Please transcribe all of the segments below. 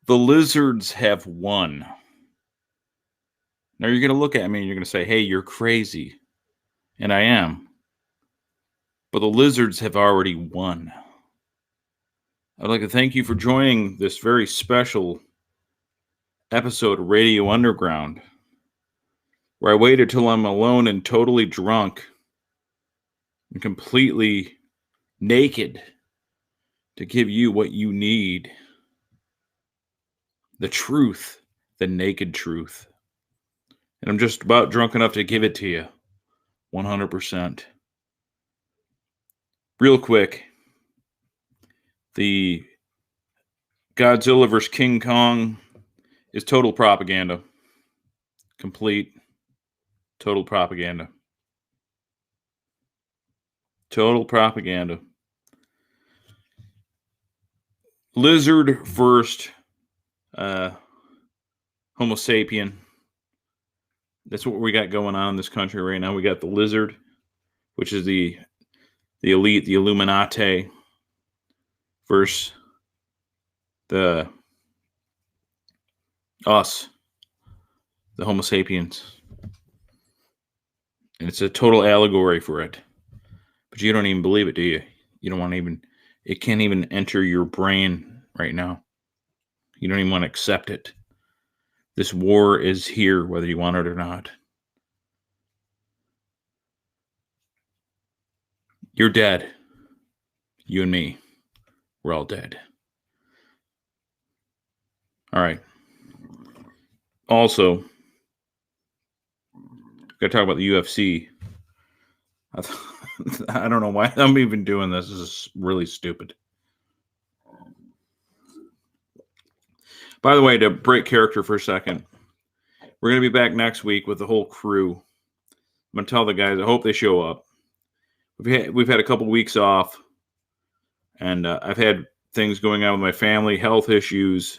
The lizards have won. Now you're going to look at me and you're going to say, hey, you're crazy. And I am. But the lizards have already won. I'd like to thank you for joining this very special episode of Radio Underground, where I waited till I'm alone and totally drunk and completely naked to give you what you need. The truth, the naked truth. And I'm just about drunk enough to give it to you. 100%. Real quick, the Godzilla vs. King Kong is total propaganda. Complete, total propaganda. Total propaganda. Lizard first, Homo sapien. That's what we got going on in this country right now. We got the lizard, which is the elite, the Illuminati, versus the us, the Homo sapiens. And it's a total allegory for it. But you don't even believe it, do you? You don't want to even, it can't even enter your brain right now. You don't even want to accept it. This war is here, whether you want it or not. You're dead. You and me. We're all dead. All right. Also, got to talk about the UFC. I don't know why I'm even doing this. This is really stupid. By the way, to break character for a second, we're going to be back next week with the whole crew. I'm going to tell the guys, I hope they show up. We've had a couple weeks off, and I've had things going on with my family, health issues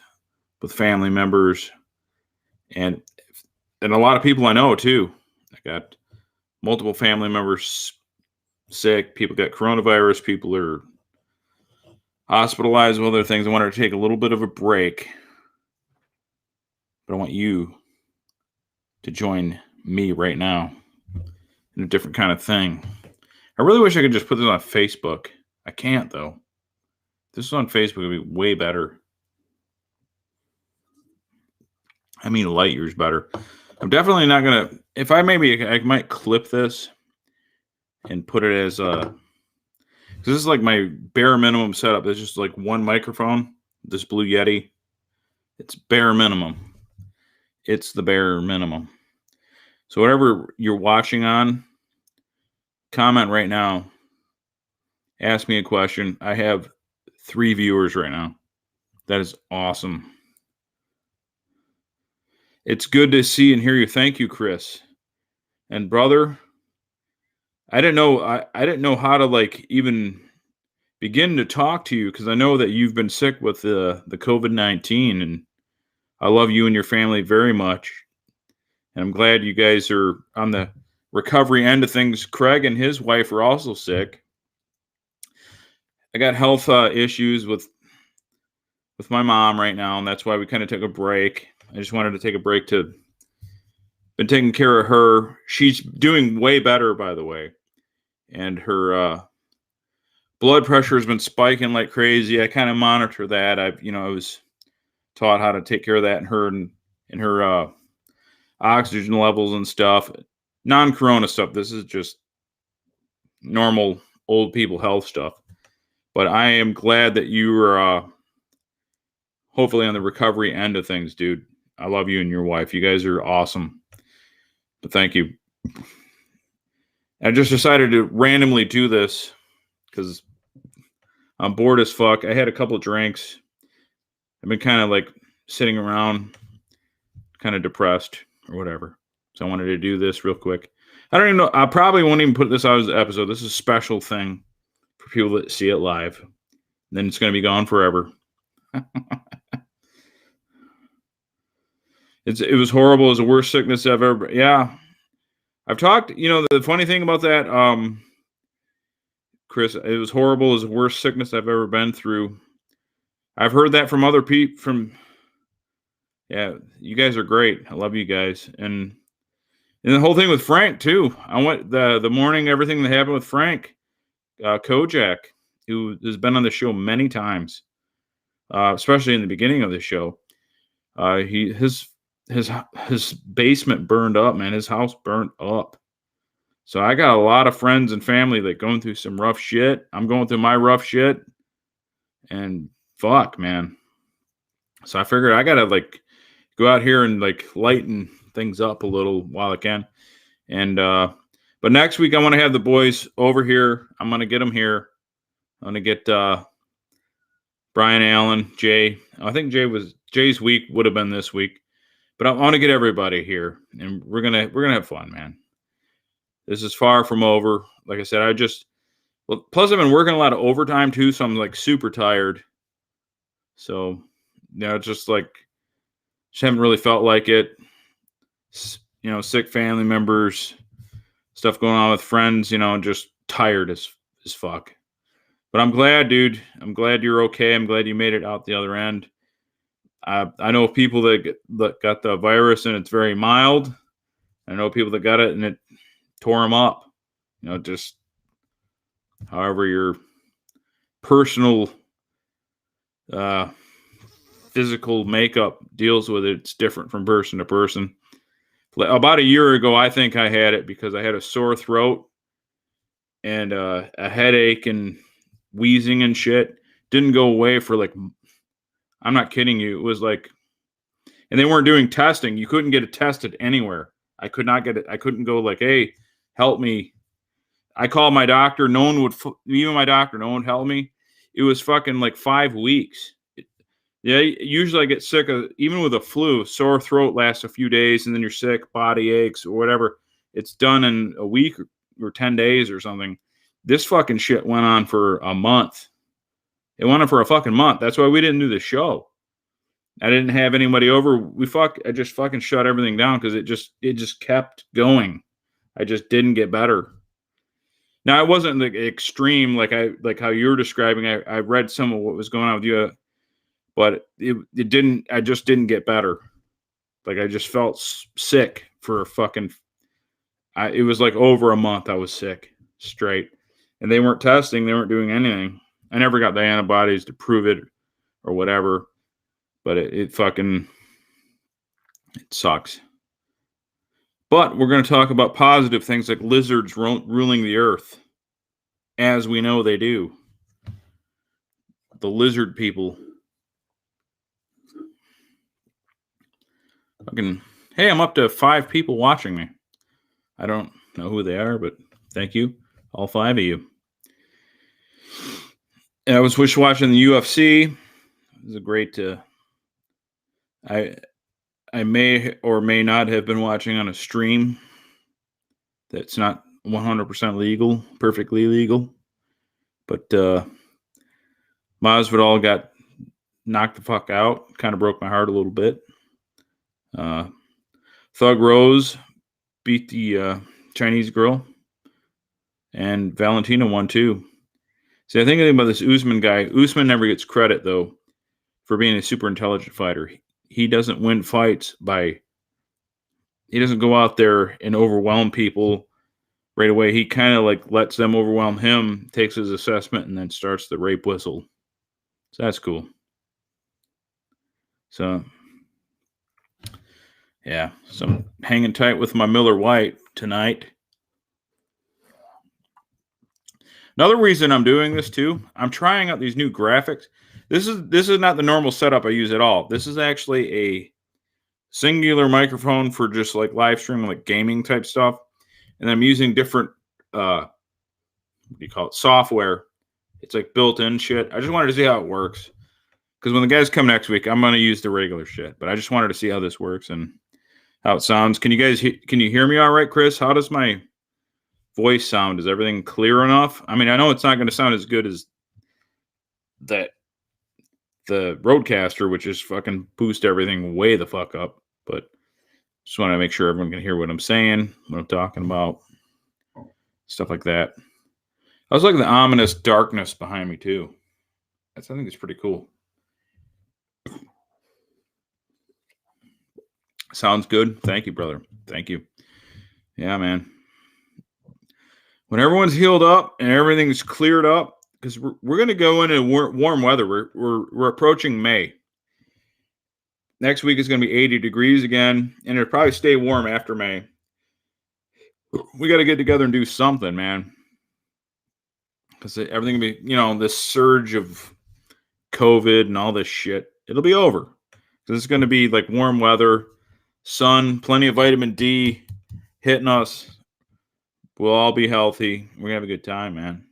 with family members, and a lot of people I know too. I got multiple family members sick. People got coronavirus. People are hospitalized with other things. I wanted to take a little bit of a break, but I want you to join me right now in a different kind of thing. I really wish I could just put this on Facebook. I can't, though. If this is on Facebook, it would be way better. I mean, light years better. I'm definitely not going to... If I might clip this and put it as a... Because this is like my bare minimum setup. There's just like one microphone, this Blue Yeti. It's bare minimum. It's the bare minimum. So whatever you're watching on, comment right now. Ask me a question. I have 3 viewers right now. That is awesome. It's good to see and hear you. Thank you, Chris. And brother, I didn't know how to like even begin to talk to you, because I know that you've been sick with the COVID-19, and I love you and your family very much. And I'm glad you guys are on the recovery end of things. Craig and his wife are also sick. I got health issues with my mom right now, and that's why we kind of took a break. I just wanted to take a break to been taking care of her. She's doing way better, by the way. And her blood pressure has been spiking like crazy. I kind of monitor that. I was taught how to take care of that in her oxygen levels and stuff. Non-corona stuff. This is just normal old people health stuff. But I am glad that you are hopefully on the recovery end of things, dude. I love you and your wife. You guys are awesome. But thank you. I just decided to randomly do this because I'm bored as fuck. I had a couple of drinks. I've been kind of like sitting around, kind of depressed or whatever. So I wanted to do this real quick. I don't even know. I probably won't even put this out as an episode. This is a special thing for people that see it live. Then it's going to be gone forever. It was horrible. It was the worst sickness I've ever... Yeah. I've talked... the funny thing about that, Chris, it was horrible. It was the worst sickness I've ever been through. I've heard that from other people, from Yeah, you guys are great. I love you guys. And the whole thing with Frank too. I went the morning everything that happened with Frank Kojak, who has been on the show many times, especially in the beginning of the show. He his basement burned up, man. His house burned up. So I got a lot of friends and family that going through some rough shit. I'm going through my rough shit, and fuck, man. So I figured I gotta like go out here and like lighten things up a little while I can. And but next week I want to have the boys over here. I'm gonna get them here. I'm gonna get Brian Allen, Jay. I think Jay's week would have been this week, but I want to get everybody here, and we're gonna have fun, man. This is far from over. Like I said, plus I've been working a lot of overtime too, so I'm like super tired. So just like just haven't really felt like it. Sick family members, stuff going on with friends. Just tired as fuck. But I'm glad, dude. I'm glad you're okay. I'm glad you made it out the other end. I know people that got the virus and it's very mild. I know people that got it and it tore them up. Just however your personal physical makeup deals with it, it's different from person to person. About a year ago, I think I had it because I had a sore throat and a headache and wheezing and shit. Didn't go away for like, I'm not kidding you. It was like, and they weren't doing testing. You couldn't get it tested anywhere. I could not get it. I couldn't go like, hey, help me. I called my doctor. No one would, even my doctor, no one would help me. It was fucking like 5 weeks. Yeah, usually I get sick of, even with a flu, sore throat lasts a few days and then you're sick, body aches or whatever. It's done in a week or 10 days or something. This fucking shit went on for a month. It went on for a fucking month. That's why we didn't do the show. I didn't have anybody over. I just fucking shut everything down because it just kept going. I just didn't get better. Now it wasn't like extreme like how you were describing. I read some of what was going on with you, but it didn't. I just didn't get better. Like I just felt sick for a fucking. It was like over a month I was sick straight, and they weren't testing. They weren't doing anything. I never got the antibodies to prove it or whatever. But it sucks. But we're going to talk about positive things like lizards ruling the earth, as we know they do. The lizard people. Hey, I'm up to 5 people watching me. I don't know who they are, but thank you, all 5 of you. And I was watching the UFC. It was a great. I may or may not have been watching on a stream that's not 100% legal, perfectly legal. But Masvidal got knocked the fuck out. Kind of broke my heart a little bit. Thug Rose beat the Chinese girl. And Valentina won too. See, I think about this Usman guy. Usman never gets credit, though, for being a super intelligent fighter. He doesn't win fights he doesn't go out there and overwhelm people right away. He kind of like lets them overwhelm him, takes his assessment, and then starts the rape whistle. So that's cool. So, yeah. So I'm hanging tight with my Miller Lite tonight. Another reason I'm doing this too, I'm trying out these new graphics. This is not the normal setup I use at all. This is actually a singular microphone for just like live streaming, like gaming type stuff. And I'm using different, what do you call it, software. It's like built-in shit. I just wanted to see how it works. Because when the guys come next week, I'm going to use the regular shit. But I just wanted to see how this works and how it sounds. Can you hear me all right, Chris? How does my voice sound? Is everything clear enough? I mean, I know it's not going to sound as good as the Roadcaster, which is fucking boost everything way the fuck up. But just want to make sure everyone can hear what I'm saying, what I'm talking about, stuff like that. I was liking the ominous darkness behind me too. I think it's pretty cool. Sounds good. Thank you, brother. Thank you. Yeah, man. When everyone's healed up and everything's cleared up, because we're going to go into warm weather. We're approaching May. Next week is going to be 80 degrees again, and it'll probably stay warm after May. We got to get together and do something, man. Because everything will be, this surge of COVID and all this shit, it'll be over. Because it's going to be like warm weather, sun, plenty of vitamin D hitting us. We'll all be healthy. We're going to have a good time, man.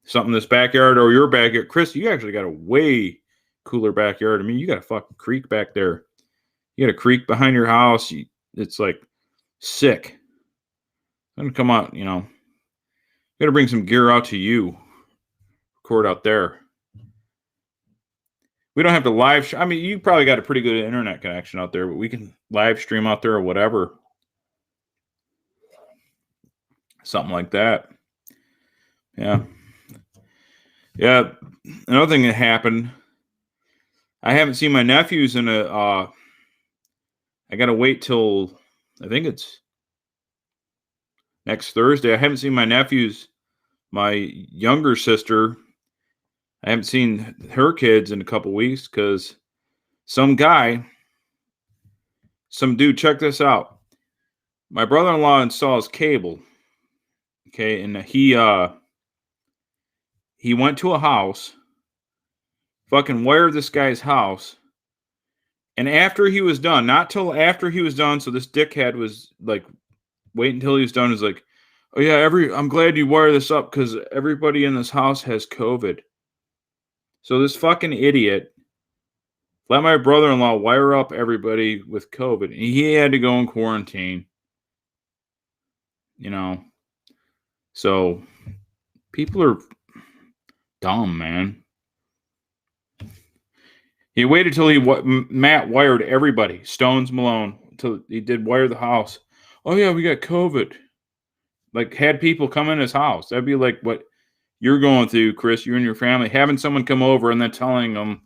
Something in this backyard or your backyard. Chris, you actually got a way cooler backyard. I mean, you got a fucking creek back there. You got a creek behind your house. It's like sick. I'm going to come out, got to bring some gear out to you. Record out there. We don't have to live. I mean, you probably got a pretty good internet connection out there, but we can live stream out there or whatever. Something like that. Yeah. Yeah. Another thing that happened, I haven't seen my nephews in I got to wait till, I think it's next Thursday. I haven't seen my nephews, my younger sister. I haven't seen her kids in a couple weeks because some dude, check this out. My brother-in-law installs cable. Okay, and he went to a house, fucking wired this guy's house, and after he was done, not till after he was done, so this dickhead was like, wait until he was done, was like, oh yeah, I'm glad you wired this up because everybody in this house has COVID. So this fucking idiot let my brother-in-law wire up everybody with COVID, and he had to go in quarantine. So people are dumb, man. He waited till Matt wired everybody, Stones Malone, until he did wire the house. Oh yeah, we got COVID. Like had people come in his house. That'd be like what you're going through, Chris, you and your family, having someone come over and then telling them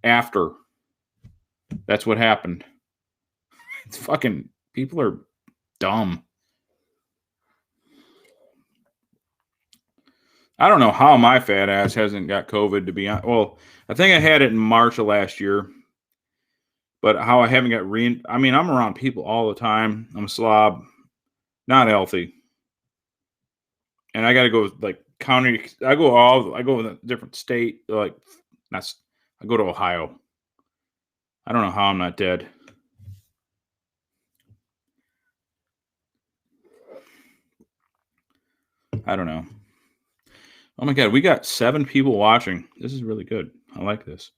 after. That's what happened. It's fucking, people are dumb. I don't know how my fat ass hasn't got COVID, to be honest. Well, I think I had it in March of last year. But how I haven't got I mean, I'm around people all the time. I'm a slob, not healthy. And I got to go like county. I go in a different state. Like, I go to Ohio. I don't know how I'm not dead. I don't know. Oh my God, we got 7 people watching. This is really good. I like this.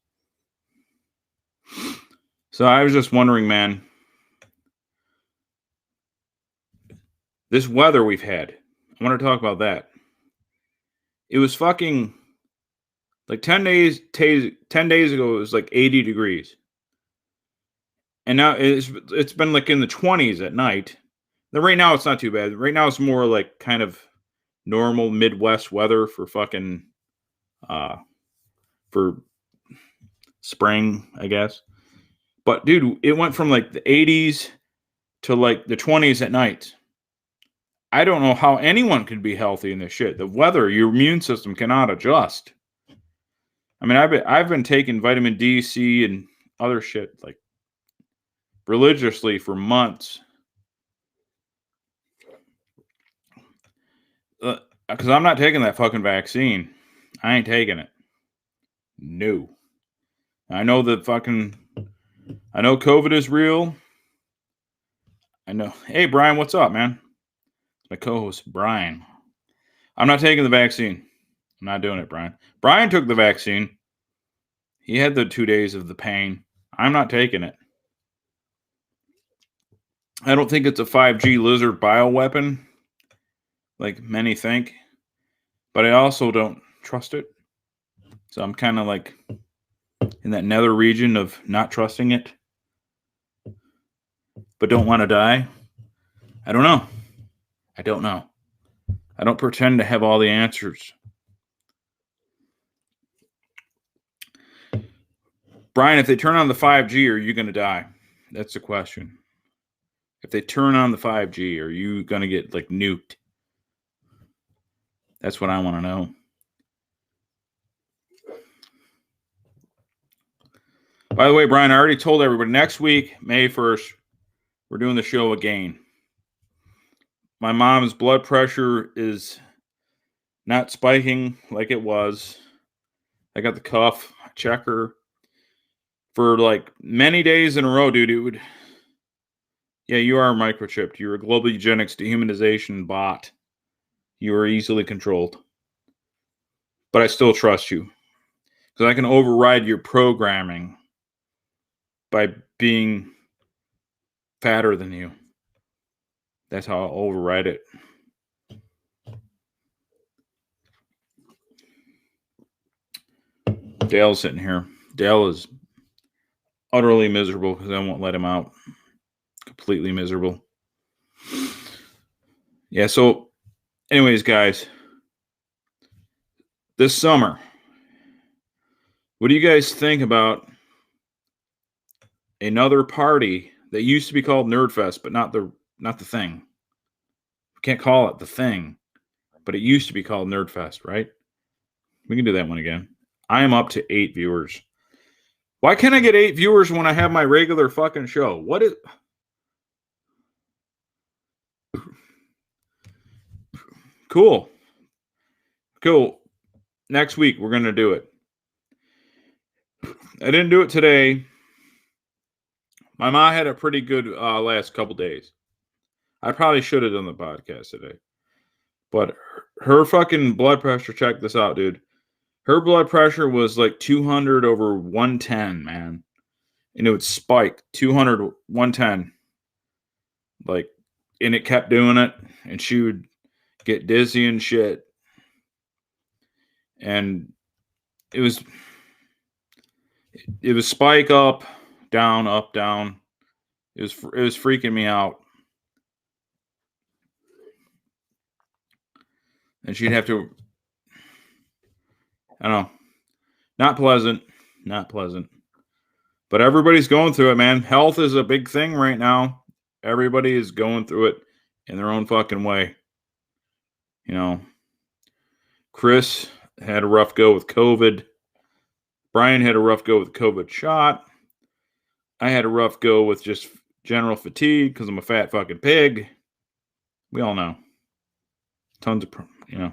So I was just wondering, man, this weather we've had, I want to talk about that. It was fucking like 10 days ago, it was like 80 degrees. And now it's been like in the 20s at night. Then right now it's not too bad. Right now it's more like kind of normal Midwest weather for fucking for spring, I guess. But dude, it went from like the 80s to like the 20s at night. I don't know how anyone could be healthy in this shit. The weather, your immune system cannot adjust. I mean, I've been taking vitamin D, C, and other shit like religiously for months. Because I'm not taking that fucking vaccine. I ain't taking it. No. I know COVID is real. I know. Hey, Brian, what's up, man? My co-host, Brian. I'm not taking the vaccine. I'm not doing it, Brian. Brian took the vaccine. He had the 2 days of the pain. I'm not taking it. I don't think it's a 5G lizard bioweapon, like many think. But I also don't trust it. So I'm kind of like in that nether region of not trusting it, but don't want to die. I don't know. I don't pretend to have all the answers. Brian, if they turn on the 5G, are you going to die? That's the question. If they turn on the 5G, are you going to get like nuked? That's what I want to know. By the way, Brian, I already told everybody next week, May 1st, we're doing the show again. My mom's blood pressure is not spiking like it was. I got the cuff checker for like many days in a row, dude. It would, yeah, you are microchipped. You're a global eugenics dehumanization bot. You are easily controlled. But I still trust you because I can override your programming by being fatter than you. That's how I'll override it. Dale's sitting here. Dale is utterly miserable because I won't let him out. Completely miserable. Yeah, so anyways, guys, this summer, what do you guys think about another party that used to be called Nerdfest, but not the thing? We can't call it the thing, but it used to be called Nerdfest, right? We can do that one again. I am up to 8 viewers. Why can't I get 8 viewers when I have my regular fucking show? What is... Cool. Next week, we're going to do it. I didn't do it today. My mom had a pretty good last couple days. I probably should have done the podcast today. But her fucking blood pressure, check this out, dude. Her blood pressure was like 200 over 110, man. And it would spike 200, 110. Like, and it kept doing it. And she would get dizzy and shit. And it was spike up, down, up, down. It was freaking me out. And she'd have to, I don't know, not pleasant. But everybody's going through it, man. Health is a big thing right now. Everybody is going through it in their own fucking way. You know, Chris had a rough go with COVID. Brian had a rough go with COVID shot. I had a rough go with just general fatigue because I'm a fat fucking pig. We all know. Tons of, you know.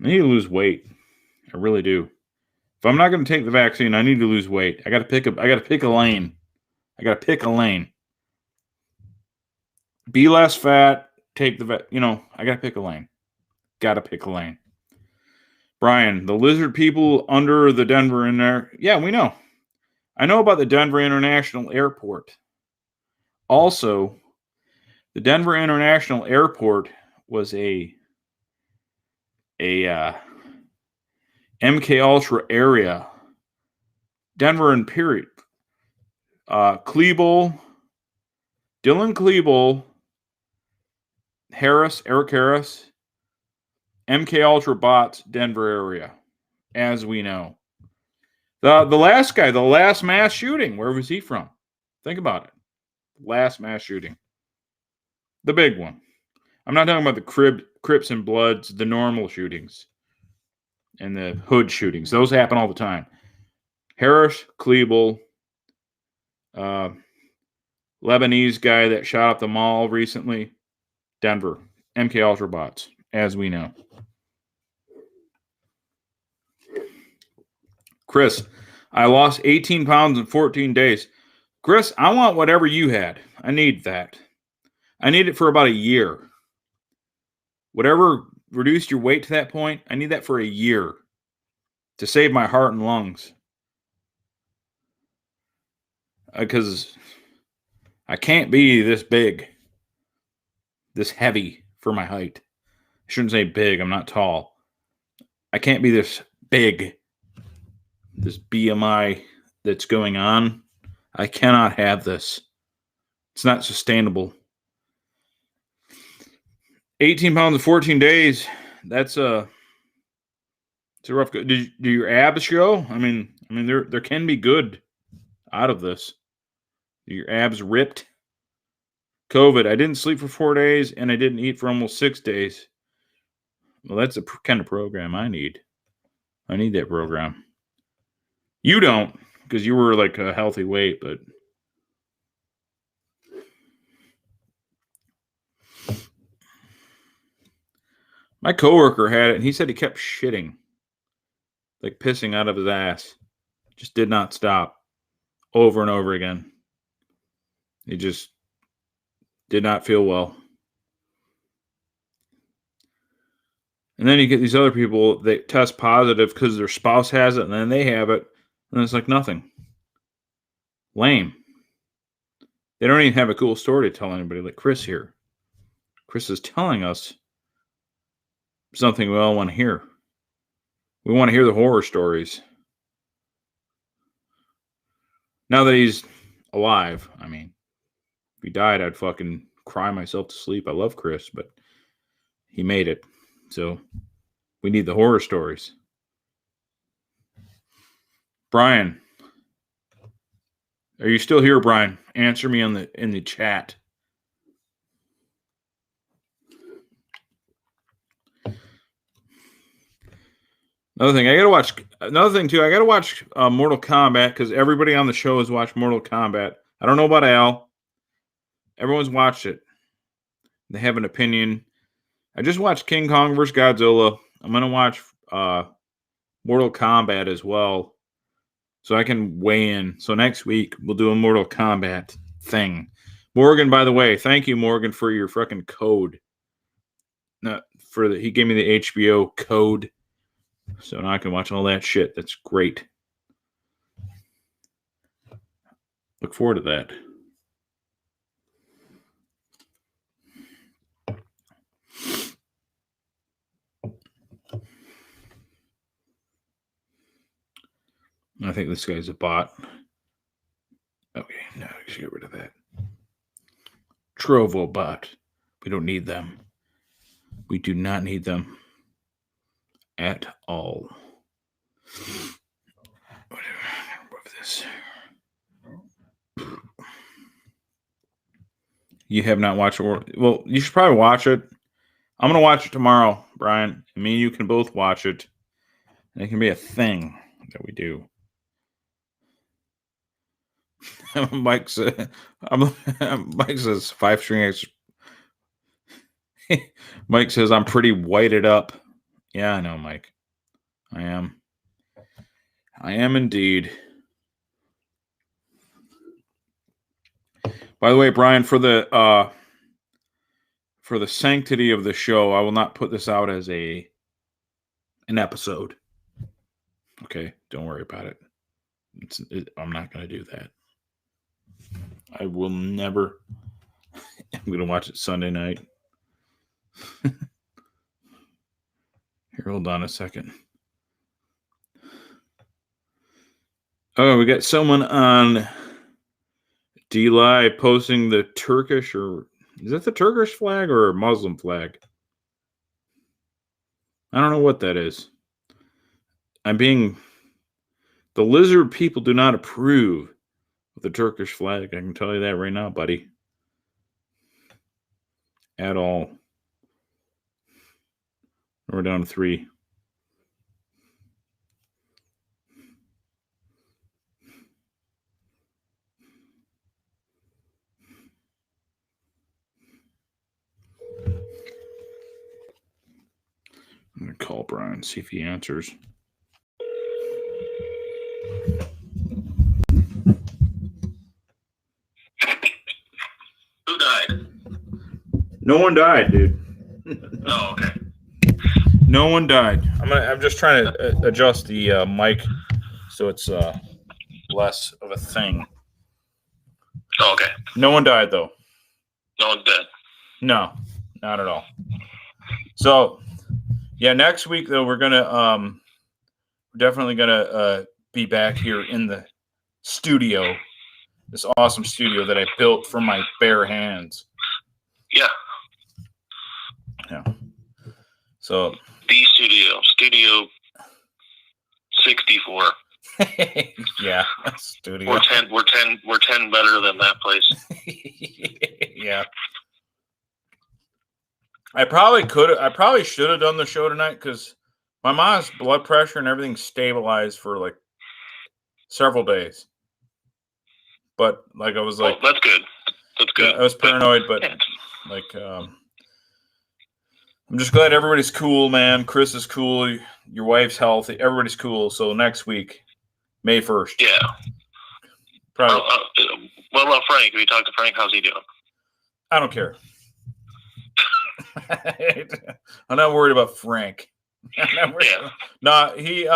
I need to lose weight. I really do. If I'm not going to take the vaccine, I need to lose weight. I got to pick a lane. Be less fat. Take the I got to pick a lane. Brian, the lizard people under the Denver in there. Yeah, we know. I know about the Denver International Airport. Also, the Denver International Airport was a MK Ultra area. Denver and period. Dylan Klebold, Eric Harris, MK Ultra bots, Denver area, as we know. The last guy, the last mass shooting, where was he from? Think about it. Last mass shooting. The big one. I'm not talking about the Crips and Bloods, the normal shootings and the hood shootings. Those happen all the time. Harris, Klebold, Lebanese guy that shot up the mall recently, Denver, MK Ultra bots, as we know. Chris, I lost 18 pounds in 14 days. Chris, I want whatever you had. I need that. I need it for about a year. Whatever reduced your weight to that point, I need that for a year to save my heart and lungs. Because I can't be this big, this heavy for my height. I shouldn't say big. I'm not tall. I can't be this big. This BMI that's going on. I cannot have this. It's not sustainable. 18 pounds in 14 days. It's a rough go. Do your abs show? I mean, there can be good out of this. Your abs ripped. COVID. I didn't sleep for 4 days, and I didn't eat for almost 6 days. Well, that's the kind of program I need. I need that program. You don't, because you were like a healthy weight, but my coworker had it, and he said he kept shitting, like pissing out of his ass. Just did not stop, over and over again. He just did not feel well. And then you get these other people that test positive because their spouse has it, and then they have it, and it's like nothing. Lame. They don't even have a cool story to tell anybody, like Chris here. Chris is telling us something we all want to hear. We want to hear the horror stories. Now that he's alive, I mean, if he died, I'd fucking cry myself to sleep. I love Chris, but he made it. So we need the horror stories. Brian, are you still here, Brian? Answer me in the chat. Another thing too, I gotta watch Mortal Kombat because everybody on the show has watched Mortal Kombat. I don't know about Al. Everyone's watched it. They have an opinion. I just watched King Kong vs. Godzilla. I'm gonna watch Mortal Kombat as well, so I can weigh in. So next week we'll do a Mortal Kombat thing. Morgan, by the way, thank you, Morgan, for your fucking code. He gave me the HBO code. So now I can watch all that shit. That's great. Look forward to that. I think this guy's a bot. Okay, no, let's get rid of that. Trovo bot. We don't need them. We do not need them at all. Whatever. Remove this. You have not watched it. Well, you should probably watch it. I'm going to watch it tomorrow, Brian. Me and you can both watch it. And it can be a thing that we do. Mike says 5-string X. Mike says I'm pretty whited up. Yeah, I know, Mike. I am. I am indeed. By the way, Brian, for the sanctity of the show, I will not put this out as an episode. Okay, don't worry about it. I'm not going to do that. I will never. I'm going to watch it Sunday night. Here, hold on a second. Oh, we got someone on D-Live posting the Turkish, or is that the Turkish flag or a Muslim flag? I don't know what that is. The lizard people do not approve of the Turkish flag. I can tell you that right now, buddy. At all. We're down to 3. I'm going to call Brian, see if he answers. Who died? No one died, dude. Oh, okay. No one died. I'm just trying to adjust the mic so it's less of a thing. Oh, okay. No one died, though. No one's dead. No, not at all. So, yeah, next week though we're definitely gonna be back here in the studio, this awesome studio that I built from my bare hands. Yeah. Yeah. So the studio 64. Yeah, studio. We're 10 better than that place. Yeah. I probably should have done the show tonight because my mom's blood pressure and everything stabilized for like several days. But like I was like, that's good. That's good. Yeah, I was paranoid, but like I'm just glad everybody's cool, man. Chris is cool. Your wife's healthy. Everybody's cool. So next week, May 1st. Yeah. Probably. What about Frank? Have you talked to Frank? How's he doing? I don't care. I'm not worried about Frank. Yeah. No, he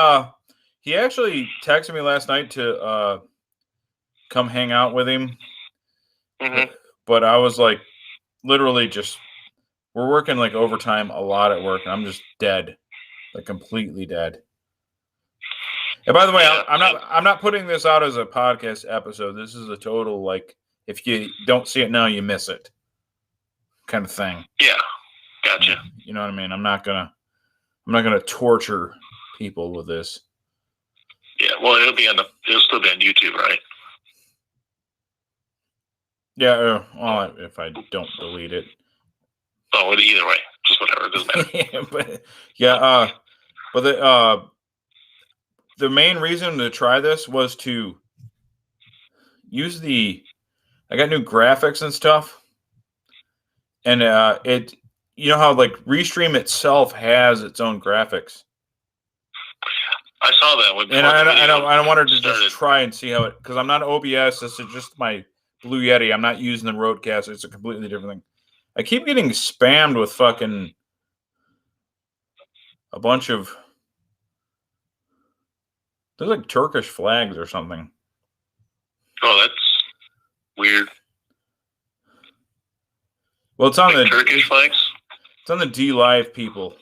actually texted me last night to come hang out with him. Mm-hmm. But I was like, literally just, we're working like overtime a lot at work, and I'm just dead, like completely dead. And by the way, Yeah. I'm not putting this out as a podcast episode. This is a total like, if you don't see it now, you miss it, kind of thing. Yeah, gotcha. You know what I mean? I'm not gonna torture people with this. Yeah, well, it'll still be on YouTube, right? Yeah, well, if I don't delete it. Oh, either way, just whatever, it doesn't matter. But yeah, but the main reason to try this was to use I got new graphics and stuff, and it, you know how like Restream itself has its own graphics. I saw that. And I wanted to just try and see how it, because I'm not OBS. This is just my Blue Yeti. I'm not using the Rodecaster. It's a completely different thing. I keep getting spammed with fucking a bunch of, there's like Turkish flags or something. Oh, that's weird. Well, it's on like the Turkish flags. It's on the D Live people.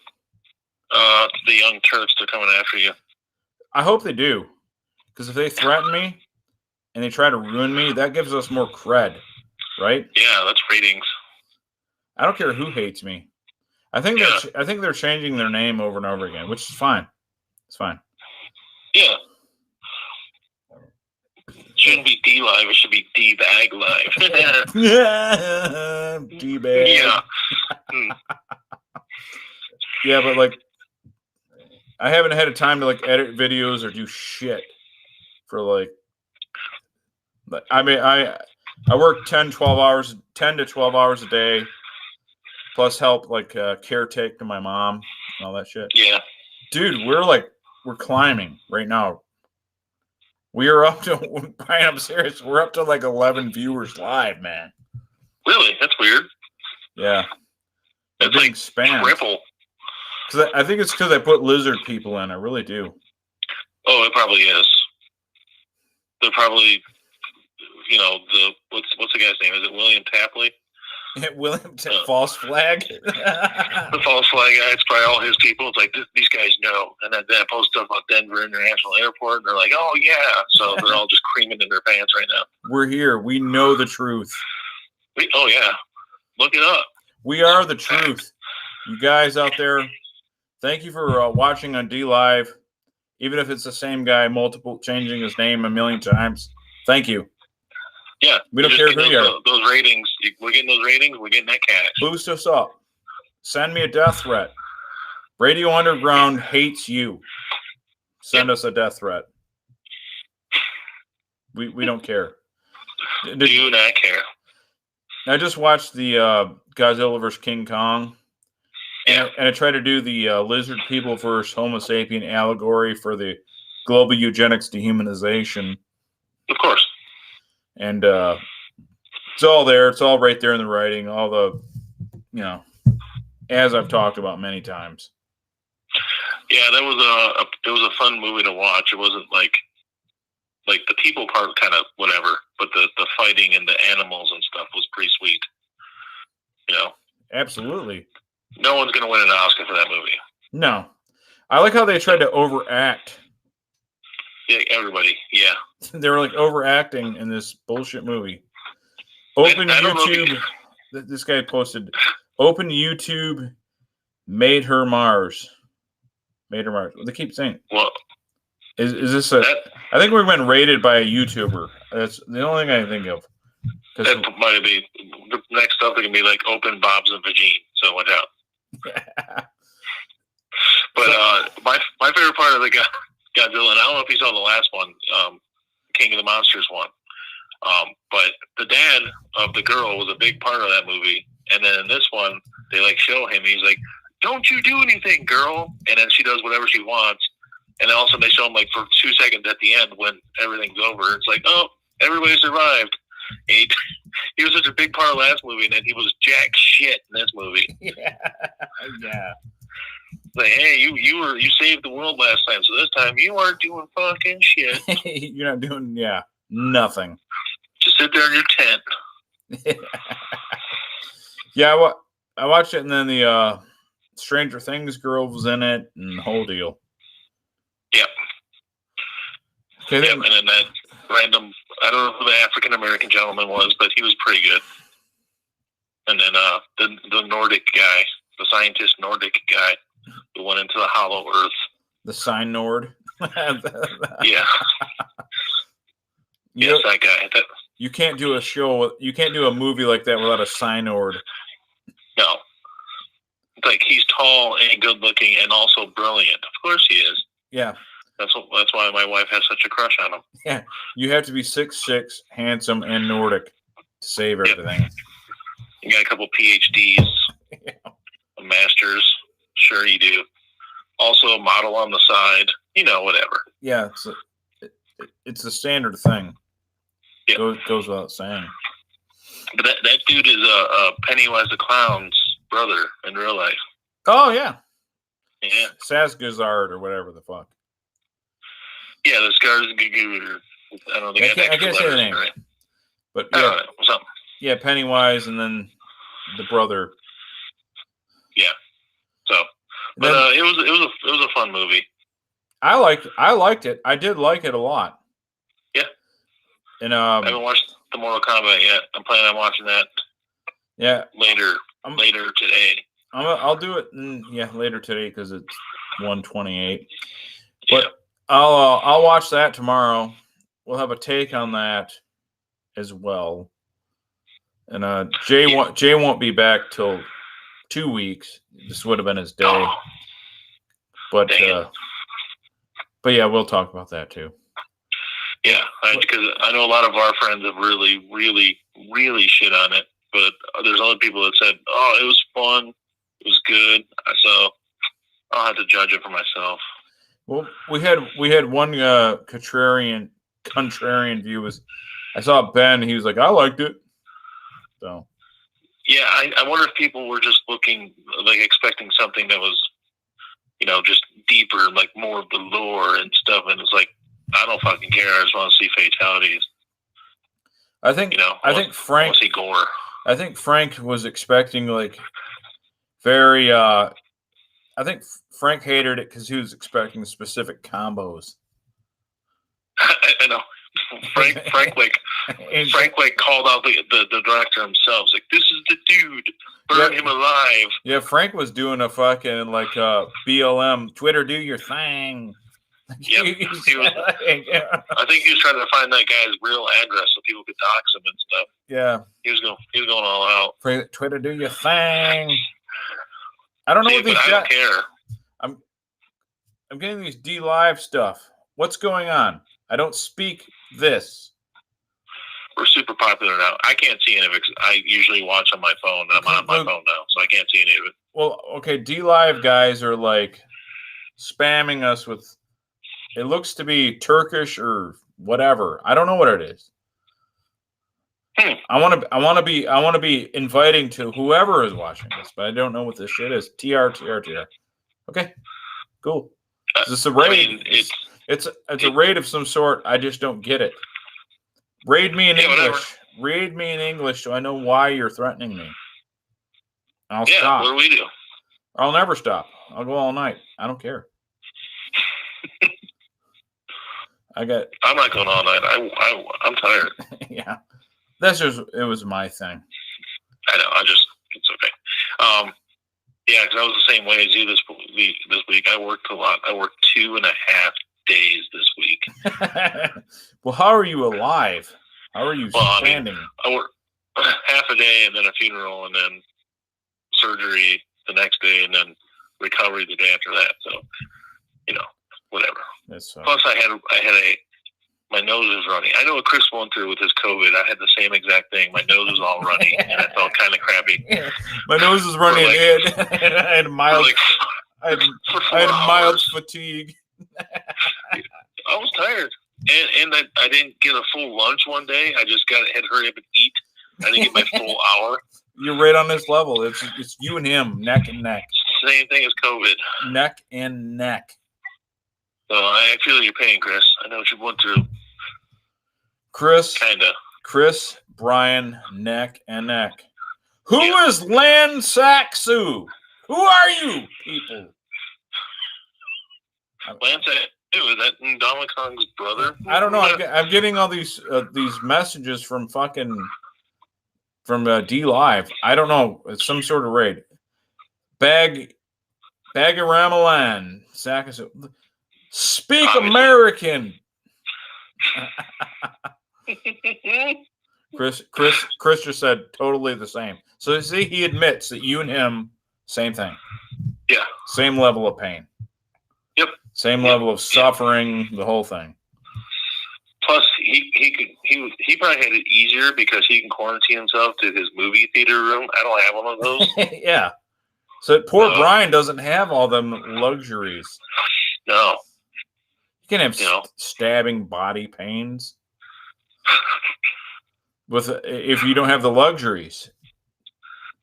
The Young Turks, they're coming after you. I hope they do, because if they threaten me and they try to ruin me, that gives us more cred, right? Yeah, that's ratings. I don't care who hates me. I think they're changing their name over and over again, which is fine. It's fine. Yeah. It shouldn't be D Live. It should be D Bag Live. D Bag. Yeah. Yeah, but like, I haven't had a time to like edit videos or do shit for like I mean, I work 10 to 12 hours a day, plus help like caretake to my mom and all that shit. Yeah. Dude, we're climbing right now. We are up to, Brian, I'm serious, we're up to like 11 viewers live, man. Really? That's weird. Yeah. That's like spammed. Triple. I think it's because I put lizard people in. I really do. Oh, it probably is. They're probably, what's the guy's name? Is it William Tapley? William False Flag? The False Flag guy. It's probably all his people. It's like, these guys know. And then I post stuff about Denver International Airport, and they're like, oh, yeah. So they're all just creaming in their pants right now. We're here. We know the truth. Oh, yeah. Look it up. We are the truth. You guys out there, thank you for watching on D Live. Even if it's the same guy, changing his name a million times. Thank you. Yeah. We don't care who you are. Those ratings. We're getting those ratings. We're getting that cash. Boost us up. Send me a death threat. Radio Underground hates you. Send us a death threat. We don't care. Do not care. I just watched the Godzilla vs. King Kong. And I tried to do the lizard people versus Homo sapien allegory for the global eugenics dehumanization. Of course. And it's all there. It's all right there in the writing. All the, as I've talked about many times. Yeah, it was a fun movie to watch. It wasn't like the people part kind of whatever, but the fighting and the animals and stuff was pretty sweet. Absolutely. No one's going to win an Oscar for that movie. No. I like how they tried to overact. Yeah, everybody. Yeah. They were like overacting in this bullshit movie. Open YouTube. This guy posted, open YouTube, made her Mars. Made her Mars. They keep saying. Well, is this a... I think we've been rated by a YouTuber. That's the only thing I can think of. That might be the next up. It can be like open Bob's and Vagine. So watch out. But my favorite part of the Godzilla, and I don't know if you saw the last one, King of the Monsters one. But the dad of the girl was a big part of that movie. And then in this one, they like show him. He's like, "Don't you do anything, girl." And then she does whatever she wants. And then also they show him like for 2 seconds at the end when everything's over. It's like, oh, everybody survived. And he was such a big part of last movie, and then he was jack shit in this movie. Yeah. Like, hey, you saved the world last time, so this time you aren't doing fucking shit. You're not doing nothing. Just sit there in your tent. Yeah, I watched it, and then the Stranger Things girl was in it, and the whole deal. Yep. Okay, yep, and then that random, I don't know who the African American gentleman was, but he was pretty good. And then the Nordic guy, the scientist Nordic guy, who went into the Hollow Earth. The Sign Nord. Yeah. Yes, that guy. You can't do a show. You can't do a movie like that without a Sign Nord. No. It's like he's tall and good looking and also brilliant. Of course he is. Yeah. That's why my wife has such a crush on him. Yeah. You have to be 6'6", handsome, and Nordic to save everything. Yep. You got a couple PhDs, a master's. Sure you do. Also a model on the side. Whatever. Yeah, it's a standard thing. Yeah. Goes without saying. But that dude is Pennywise the Clown's brother in real life. Oh, yeah. Yeah. Sasgazard or whatever the fuck. Yeah, the Skarsgård. I don't think I can't say the name. Right? But yeah. I don't know. Something. Yeah, Pennywise and then the brother. Yeah. So, but it was a fun movie. I liked it. I did like it a lot. Yeah. And I haven't watched the Mortal Kombat yet. I'm planning on watching that. Yeah. Later today. I'll do it. Later today because it's 1:28. But yeah. I'll watch that tomorrow. We'll have a take on that as well. And Jay won't be back till 2 weeks. This would have been his day. Oh. But yeah, we'll talk about that too. Yeah, because I know a lot of our friends have really, really, really shit on it. But there's other people that said, "Oh, it was fun, it was good." So I'll have to judge it for myself. Well, we had one contrarian view. I saw Ben. He was like, "I liked it." So. Yeah, I wonder if people were just looking, like expecting something that was, just deeper, like more of the lore and stuff. And it's like, I don't fucking care. I just want to see fatalities. I think Frank. I want to see gore. I think Frank was expecting like very. I think Frank hated it because he was expecting specific combos. I know. Frank called out the director himself. Like, this is the dude. Burn him alive. Yeah, Frank was doing a fucking like BLM Twitter, do your thing. Yep. I think he was trying to find that guy's real address so people could dox him and stuff. Yeah. He was going all out. Twitter, do your thing. I don't know what these guys. I don't care. I'm getting these D-Live stuff. What's going on? I don't speak this. We're super popular now. I can't see any of it. I usually watch on my phone. I'm on my phone now, so I can't see any of it. Well, okay, D-Live guys are like spamming us with. It looks to be Turkish or whatever. I don't know what it is. I want to be inviting to whoever is watching this, but I don't know what this shit is. TR. Okay, cool. Is this a raid? I mean, it's a raid of some sort. I just don't get it. Raid me in English. Whatever. Raid me in English so I know why you're threatening me. I'll stop. stop. What do we do? I'll never stop. I'll go all night. I don't care. I'm not going all night. I'm tired. Yeah. It was my thing. I know. It's okay. Yeah, because I was the same way as you this week. I worked a lot. I worked 2.5 days this week. Well, how are you alive? How are you standing? I work half a day and then a funeral and then surgery the next day and then recovery the day after that. So, whatever. Plus, my nose is running. I know what Chris went through with his COVID. I had the same exact thing. My nose was all runny, and I felt kind of crappy. Yeah. My nose was running, and I had mild, I had mild fatigue. I was tired, and I didn't get a full lunch one day. I just had to hurry up and eat. I didn't get my full hour. You're right on this level. It's you and him, neck and neck. Same thing as COVID. Neck and neck. So I feel your pain, Chris. I know what you went through. Chris, Brian, neck and neck. Who is Lan Saxu? Who are you, people? Lan Saxu, is that Donald Kong's brother? I don't know. I'm getting all these messages from D Live. I don't know. It's some sort of raid. Bag of Ramalan. Saxu. Speak American. Chris just said totally the same. So see, he admits that you and him, same thing. Yeah. Same level of pain. Yep. Same level of suffering, the whole thing. Plus, he probably had it easier because he can quarantine himself to his movie theater room. I don't have one of those. Yeah. So poor Brian doesn't have all them luxuries. No. You can have stabbing body pains if you don't have the luxuries.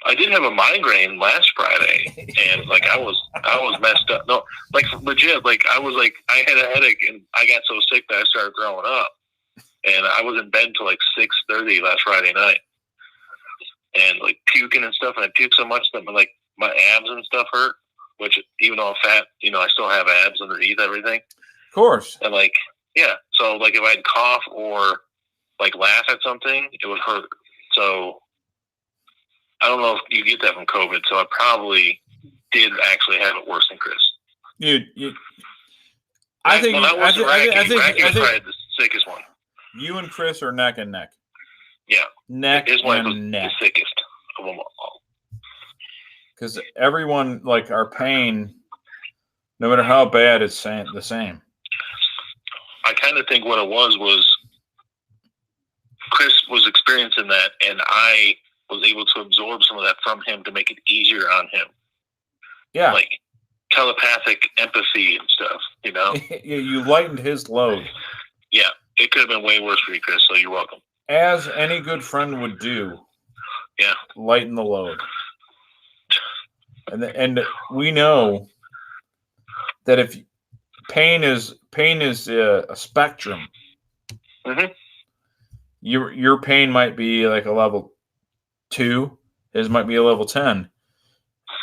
I did have a migraine last Friday, and I was messed up. No, legit. I had a headache, and I got so sick that I started throwing up, and I was in bed till 6:30 last Friday night, and puking and stuff. And I puked so much that my abs and stuff hurt. Which even though I'm fat, I still have abs underneath everything. Of course. And so if I'd cough or laugh at something, it would hurt. So I don't know if you get that from COVID. So I probably did actually have it worse than Chris. I think Racky was probably the sickest one. You and Chris are neck and neck. Yeah, neck his wife was and neck. The sickest of them all. Because everyone, our pain, no matter how bad, it's the same. I kind of think what it was Chris was experiencing that, and I was able to absorb some of that from him to make it easier on him. Yeah. Telepathic empathy and stuff, You lightened his load. Yeah. It could have been way worse for you, Chris, so you're welcome. As any good friend would do. Yeah. Lighten the load. And we know that if pain is a spectrum, mm-hmm. your pain might be a level 2, his might be a level 10,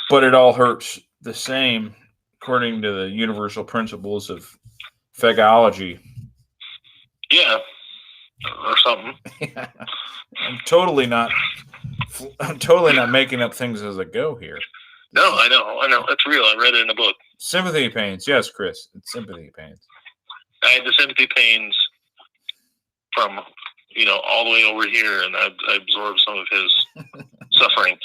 but it all hurts the same according to the universal principles of phagology. Yeah, or something. I'm totally not making up things as I go here. No, I know. That's real. I read it in a book. Sympathy pains. Yes, Chris. It's sympathy pains. I had the sympathy pains from, all the way over here, and I absorbed some of his suffering.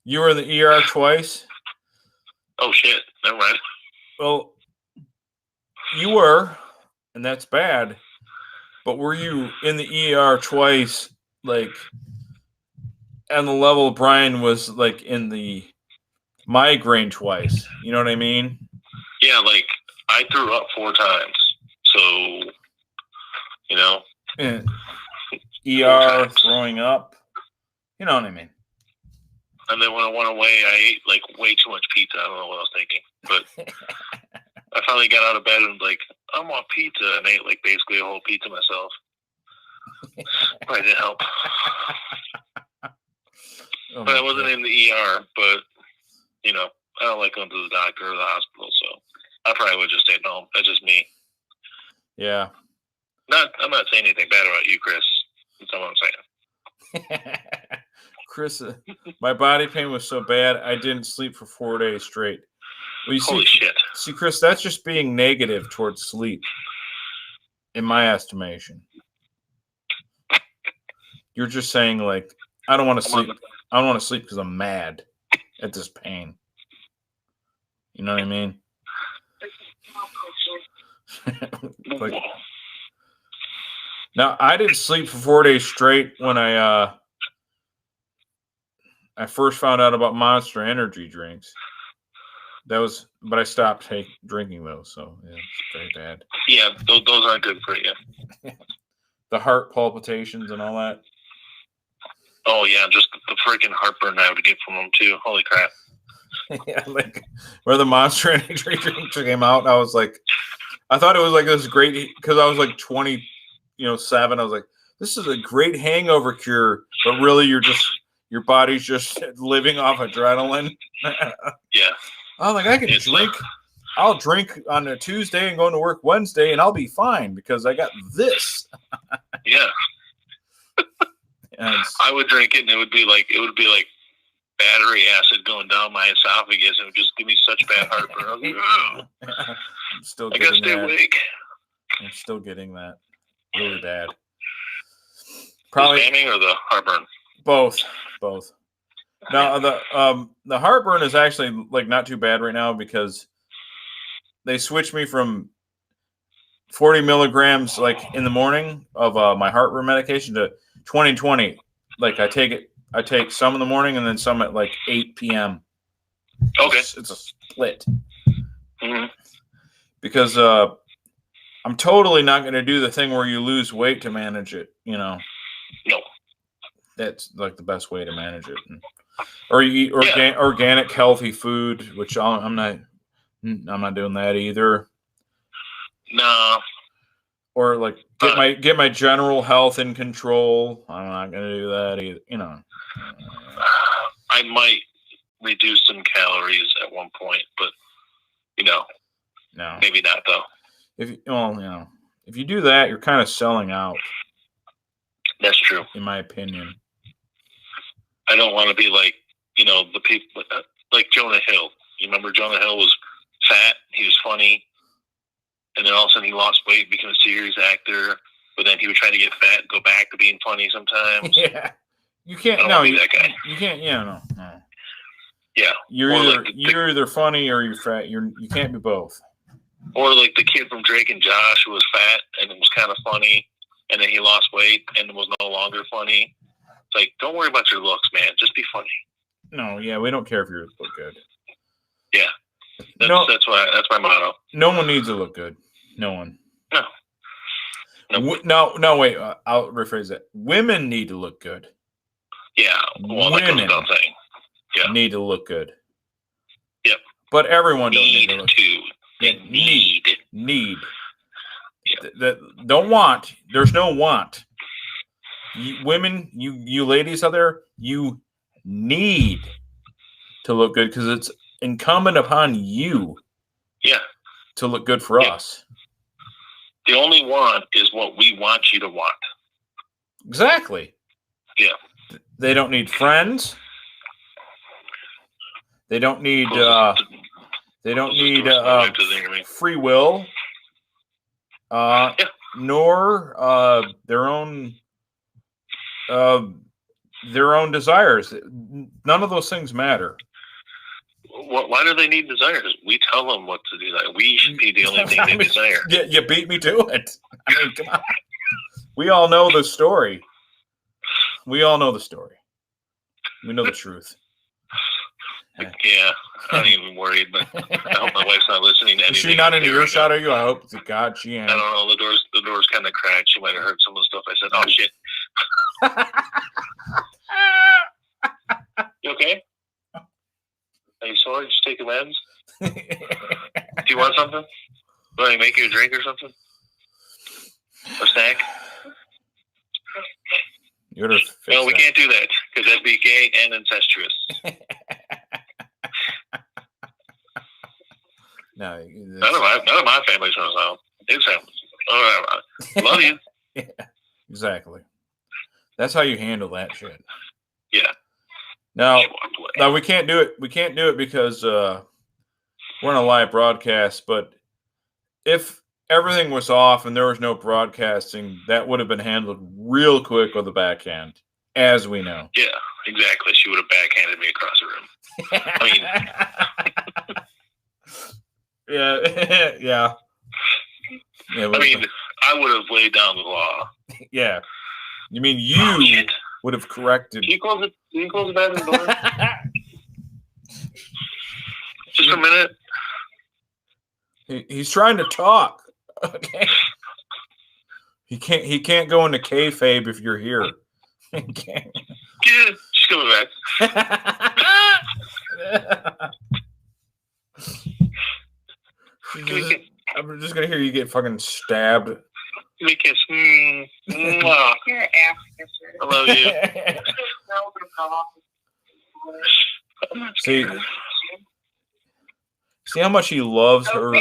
You were in the ER twice? Oh, shit. Never mind. Well, you were, and that's bad, but were you in the ER twice, and the level Brian was in the migraine twice? You know what I mean? Yeah, I threw up 4 times. So, And ER, throwing up. You know what I mean? And then when I went away, I ate way too much pizza. I don't know what I was thinking. But I finally got out of bed and I want pizza, and ate basically a whole pizza myself. Probably didn't help. But I wasn't in the ER, but I don't like going to the doctor or the hospital, so I probably would just stay home. That's just me. Yeah. I'm not saying anything bad about you, Chris. That's not what I'm saying. Chris, my body pain was so bad I didn't sleep for 4 days straight. Well, Holy shit. See, Chris, that's just being negative towards sleep, in my estimation. You're just saying, like, I don't want to sleep. I don't want to sleep because I'm mad at this pain. You know what I mean? Like, now, I didn't sleep for 4 days straight when I first found out about Monster Energy drinks. But I stopped drinking those, so yeah, it's very bad. Yeah, those aren't good for you. The heart palpitations and all that. Oh yeah, just the freaking heartburn I would get from them too. Holy crap! Yeah, like where the Monster Energy drink came out, I was like, I thought it was like this great because I was like 27. I was like, this is a great hangover cure, but really your body's just living off adrenaline. Yeah. Oh, like I can drink. I'll drink on a Tuesday and go to work Wednesday, and I'll be fine because I got this. Yeah. I would drink it, and it would be like battery acid going down my esophagus, and it would just give me such bad heartburn. I was like, oh. I'm still I gotta stay awake. I'm still getting that really bad. Probably the spamming or the heartburn. Both. Now the heartburn is actually like not too bad right now because they switched me from 40 milligrams like in the morning of my heartburn medication to 20. Like I take some in the morning and then some at like 8 p.m. Okay. It's a split. Mm-hmm. Because I'm totally not going to do the thing where you lose weight to manage it, No. That's like the best way to manage it. Or you eat organic, healthy food, which I'm not doing that either. No. Or like get my general health in control. I'm not going to do that either. I might reduce some calories at one point, but no, maybe not though. If you do that, you're kind of selling out. That's true, in my opinion. I don't want to be like the people like Jonah Hill. You remember Jonah Hill was fat, he was funny, and then all of a sudden he lost weight, became a serious actor, but then he would try to get fat and go back to being funny sometimes. Yeah. You can't. No, be that guy. You can't. Yeah, no. Yeah, you're either funny or you're fat. You can't be both. Or like the kid from Drake and Josh who was fat and was kind of funny, and then he lost weight and was no longer funny. It's like, don't worry about your looks, man. Just be funny. No, yeah, we don't care if you look good. Yeah, that's my motto. No one needs to look good. No one. No. No. Wait. I'll rephrase that. Women need to look good. Yeah. Well, that goes without saying. Yeah. Need to look good. Yep. But everyone don't need to look good. Need. That don't want. There's no want. Women, you ladies out there, you need to look good because it's incumbent upon you. Yeah. To look good for us. The only want is what we want you to want. Exactly. Yeah. They don't need friends. They don't need free will. Nor their own desires. None of those things matter. Why do they need desires? We tell them what to do. We should be the only thing they desire. Yeah, you beat me to it. I mean, come on. We all know the story. We know the truth. Yeah, I'm not even worried, but I hope my wife's not listening to anything. Is she not in earshot of you? I hope to God she ain't. I don't know. The door's kind of cracked. She might have heard some of the stuff I said. Oh, shit. You okay? Are you sorry? Just take your meds? Do you want something? Do I make you a drink or something? A snack? No, we can't do that because that'd be gay and incestuous. No, none of my family's from the South. His family. Love you. Yeah, exactly. That's how you handle that shit. Yeah. Now we can't do it. We can't do it because we're on a live broadcast, but if everything was off and there was no broadcasting, that would have been handled real quick with a backhand, as we know. Yeah, exactly. She would have backhanded me across the room. Yeah, yeah. I mean, I would have laid down the law. Yeah. You mean you would have corrected? Can you close the bathroom door? Just for a minute. He's trying to talk. Okay. He can't go into kayfabe if you're here. He can't. Yeah, she's coming back. I'm just gonna hear you get fucking stabbed. Give me a kiss. You're an ass kisser. I love you. See how much he loves her.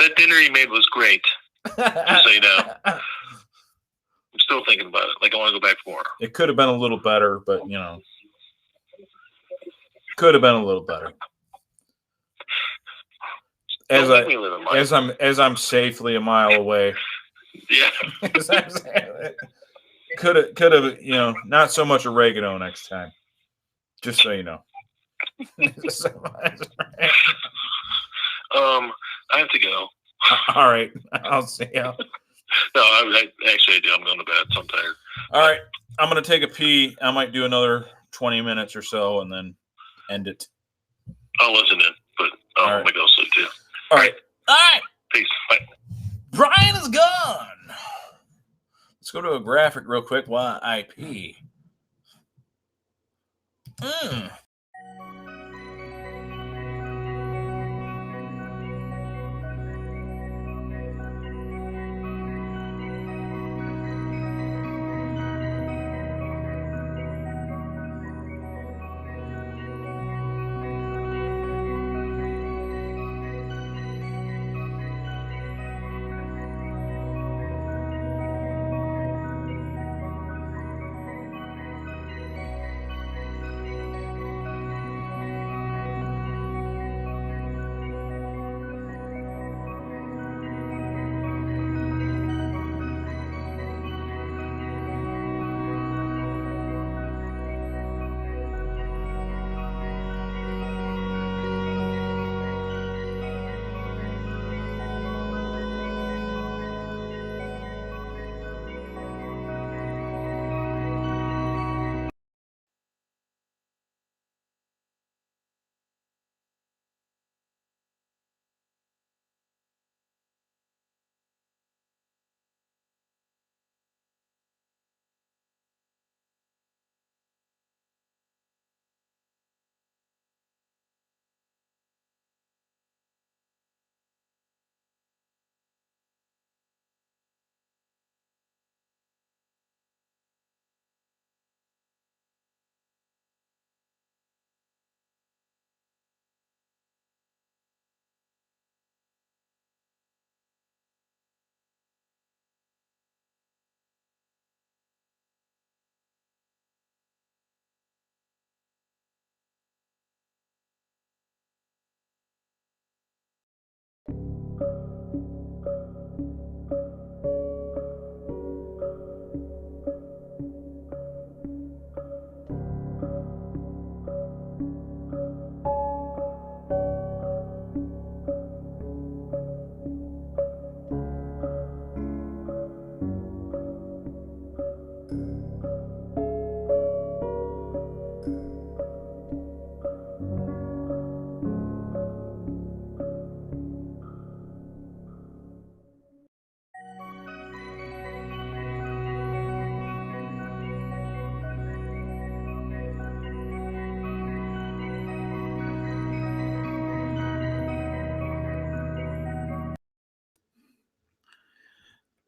That dinner he made was great. Just so you know. I'm still thinking about it. Like, I want to go back for more. It could have been a little better, but you know, could have been a little better. As I'm safely a mile away. Yeah. Could have, you know, not so much oregano next time. Just so you know. I have to go. All right. I'll see you. No, I actually do. I'm going to bed. So I'm tired. All right. I'm going to take a pee. I might do another 20 minutes or so and then end it. I'll listen in, but I'm going to go sleep too. All right. All right. Peace. Bye. Brian is gone. Let's go to a graphic real quick while I pee.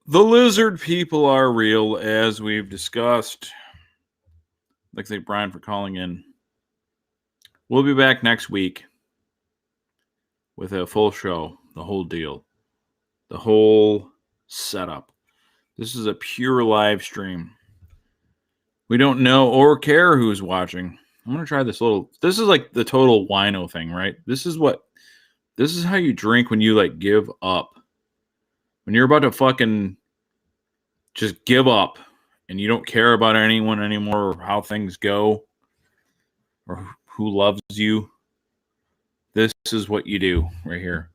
The lizard people are real, as we've discussed. I'd like to thank Brian for calling in. We'll be back next week with a full show, the whole deal, the whole setup. This is a pure live stream. We don't know or care who's watching. I'm gonna try this little. This is like the total wino thing, right? This is how you drink when you like give up. When you're about to fucking just give up and you don't care about anyone anymore or how things go or who loves you. This is what you do right here.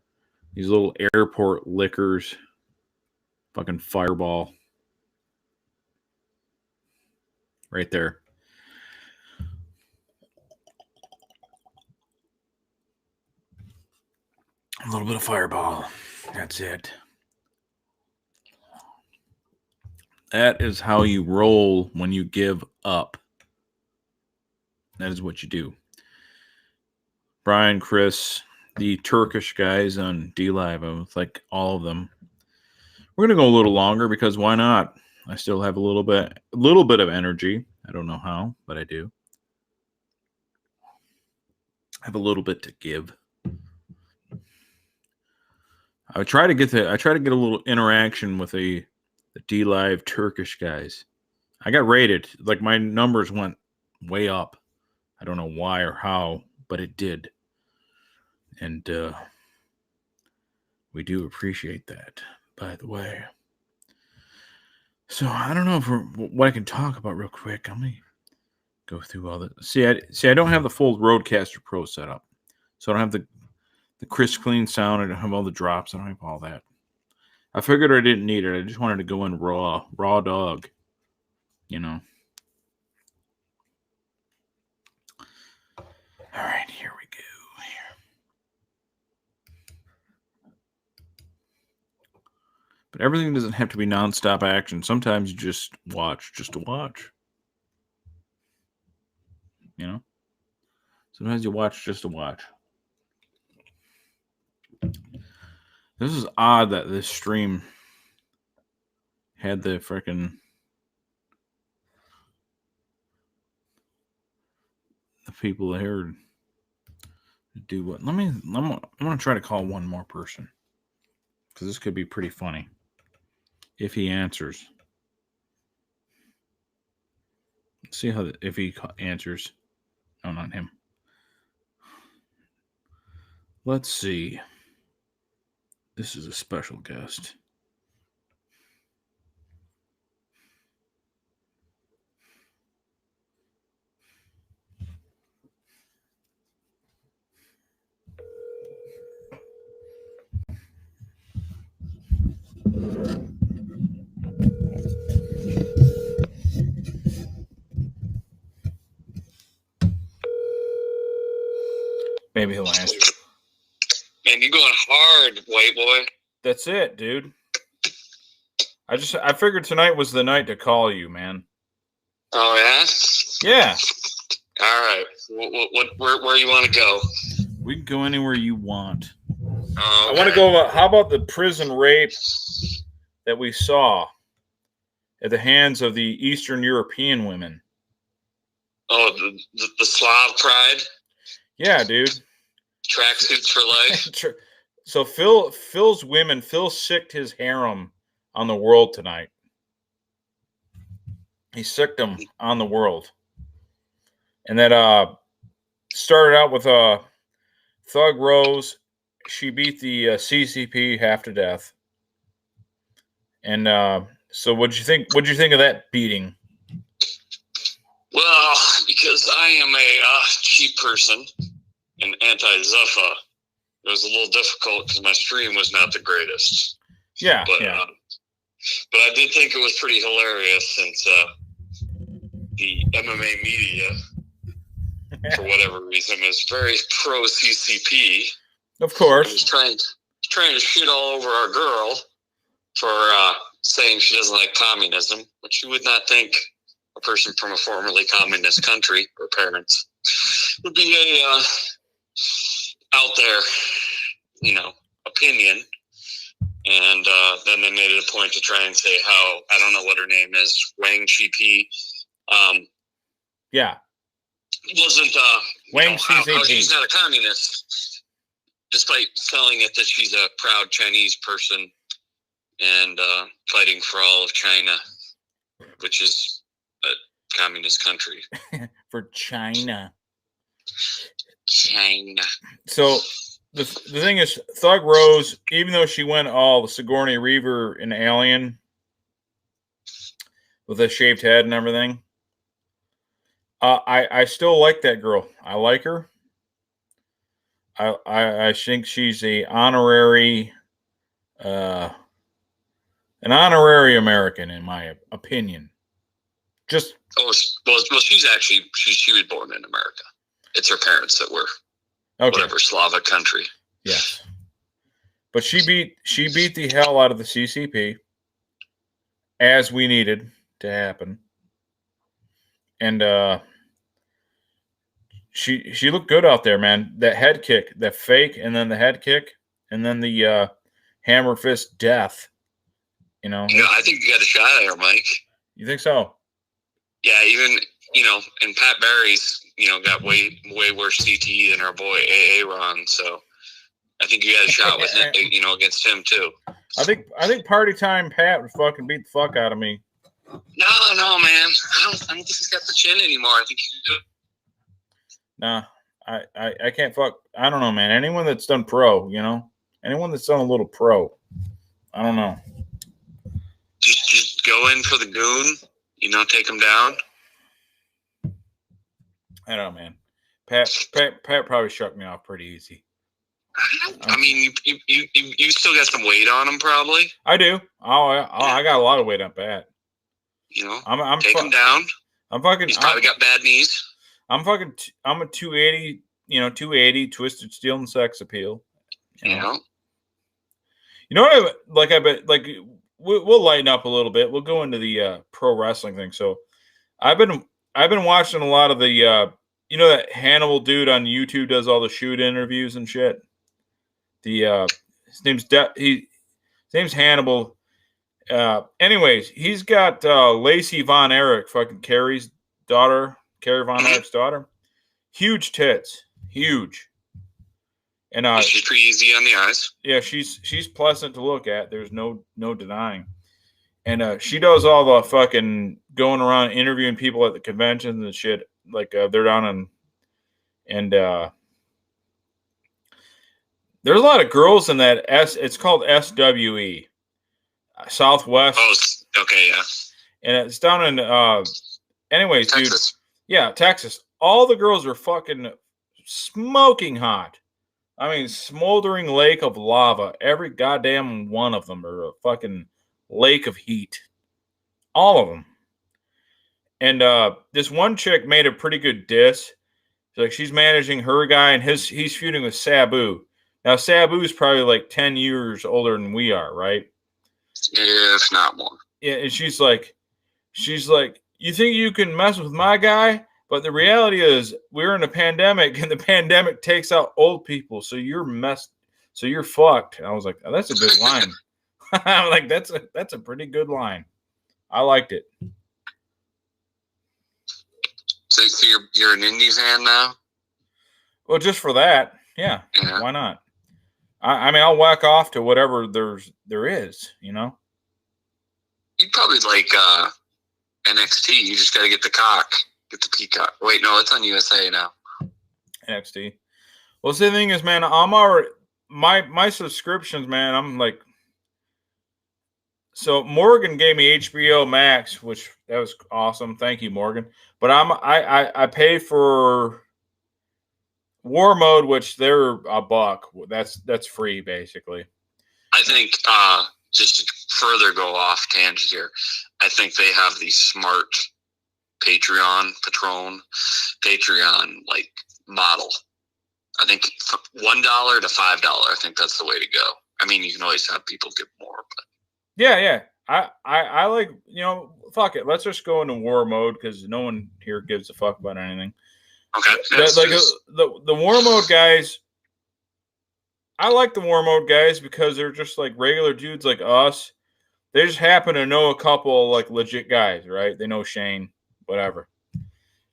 These little airport liquors. Fucking Fireball. Right there. A little bit of Fireball. That's it. That is how you roll when you give up. That is what you do. Brian, Chris, the Turkish guys on D Live, like all of them. We're gonna go a little longer because why not? I still have a little bit of energy. I don't know how, but I do. I have a little bit to give. I try to get a little interaction with the D Live Turkish guys. I got rated. Like my numbers went way up. I don't know why or how, but it did. And we do appreciate that, by the way. So I don't know what I can talk about real quick. Let me go through all the. See, I don't have the full Rodecaster Pro setup, so I don't have the crisp, clean sound. I don't have all the drops. I don't have all that. I figured I didn't need it. I just wanted to go in raw dog. You know. All right, here we go. But everything doesn't have to be nonstop action. Sometimes you just watch just to watch. You know? Sometimes you watch just to watch. This is odd that this stream had the frickin' the people here do what. I'm gonna try to call one more person. Because this could be pretty funny. If he answers. Let's see if he answers. No, not him. Let's see. This is a special guest. Maybe he'll answer. Man, you going hard, white boy. That's it, dude. I figured tonight was the night to call you, man. Oh yeah? Yeah. All right. Where you want to go? We can go anywhere you want. Okay. I want to go. How about the prison rape that we saw at the hands of the Eastern European women? Oh, the Slav pride? Yeah, dude. Tracksuits for life. So Phil sicked his harem on the world tonight. He sicked them on the world. And that started out with Thug Rose. She beat the CCP half to death. And so what'd you think of that beating? Well, because I am a cheap person and anti-Zuffa, it was a little difficult because my stream was not the greatest. Yeah, but I did think it was pretty hilarious since the MMA media, for whatever reason, is very pro CCP. Of course, was trying to shit all over our girl for saying she doesn't like communism, which you would not think a person from a formerly communist country or parents would be a out there, opinion. And then they made it a point to try and say how, I don't know what her name is, Wang Chipi. Yeah. Wasn't, Wang how she's not a communist, despite telling it that she's a proud Chinese person and fighting for all of China, which is communist country. For China. China. So the thing is, Thug Rose, even though she went all the Sigourney Weaver and Alien with a shaved head and everything, I still like that girl. I like her. I think she's an honorary American in my opinion. Just well, she's actually she was born in America. It's her parents that were whatever Slavic country. Yes, but she beat the hell out of the CCP, as we needed to happen, and she looked good out there, man. That head kick, that fake, and then the head kick, and then the hammer fist death. You know, I think you got a shot at her, Mike. You think so? Yeah, even and Pat Barry's got way worse CTE than our boy Aaron, so I think you got a shot with him, against him too. I think Party Time Pat would fucking beat the fuck out of me. No, man. I don't think he's got the chin anymore. I think he's good. Nah, I can't fuck. I don't know, man. Anyone that's done pro, anyone that's done a little pro, I don't know. Just go in for the goon, take him down. I don't know, man. Pat probably struck me off pretty easy. I mean, you still got some weight on him, probably. I do. I got a lot of weight on Pat. I'm take him down. I'm fucking. He's probably got bad knees. I'm a 280. 280 twisted steel and sex appeal. You know what? I bet we'll lighten up a little bit. We'll go into the pro wrestling thing. So, I've been watching a lot of the that Hannibal dude on YouTube does all the shoot interviews and shit. His name's Hannibal. Anyways, he's got Lacey Von Erich, fucking Carrie Von Erich's daughter. Huge tits, huge. And she's pretty easy on the eyes. Yeah, she's pleasant to look at. There's no denying. And she does all the fucking going around interviewing people at the conventions and shit. Like they're down and there's a lot of girls in that it's called SWE, Southwest. Oh, okay, yeah. And it's down in anyways, Texas. Dude. Yeah, Texas. All the girls are fucking smoking hot. I mean, smoldering lake of lava. Every goddamn one of them are a fucking lake of heat. All of them. And this one chick made a pretty good diss. She's managing her guy, and he's feuding with Sabu. Now, Sabu's probably like 10 years older than we are, right? Yeah, if not more. Yeah, and she's like, you think you can mess with my guy? But the reality is, we're in a pandemic, and the pandemic takes out old people. So you're fucked. And I was like, oh, that's a good line. I'm like, that's a pretty good line. I liked it. So you're an indie fan now? Well, just for that, yeah. Why not? I mean, I'll whack off to whatever there is, You'd probably like NXT. You just got to get the peacock. Wait, no, it's on USA now. NXT. Well, see, the thing is, man, I'm already my subscriptions, man. I'm like, so Morgan gave me HBO Max, which that was awesome. Thank you, Morgan. But I pay for War Mode, which they're $1. That's free, basically. I think just to further go off tangent here, I think they have the smart Patreon like model. I think $1 to $5. I think that's the way to go. I mean, you can always have people give more, but yeah. I like, fuck it. Let's just go into War Mode because no one here gives a fuck about anything. Okay. The War Mode guys, I like the War Mode guys because they're just like regular dudes like us. They just happen to know a couple like legit guys, right? They know Shane, whatever.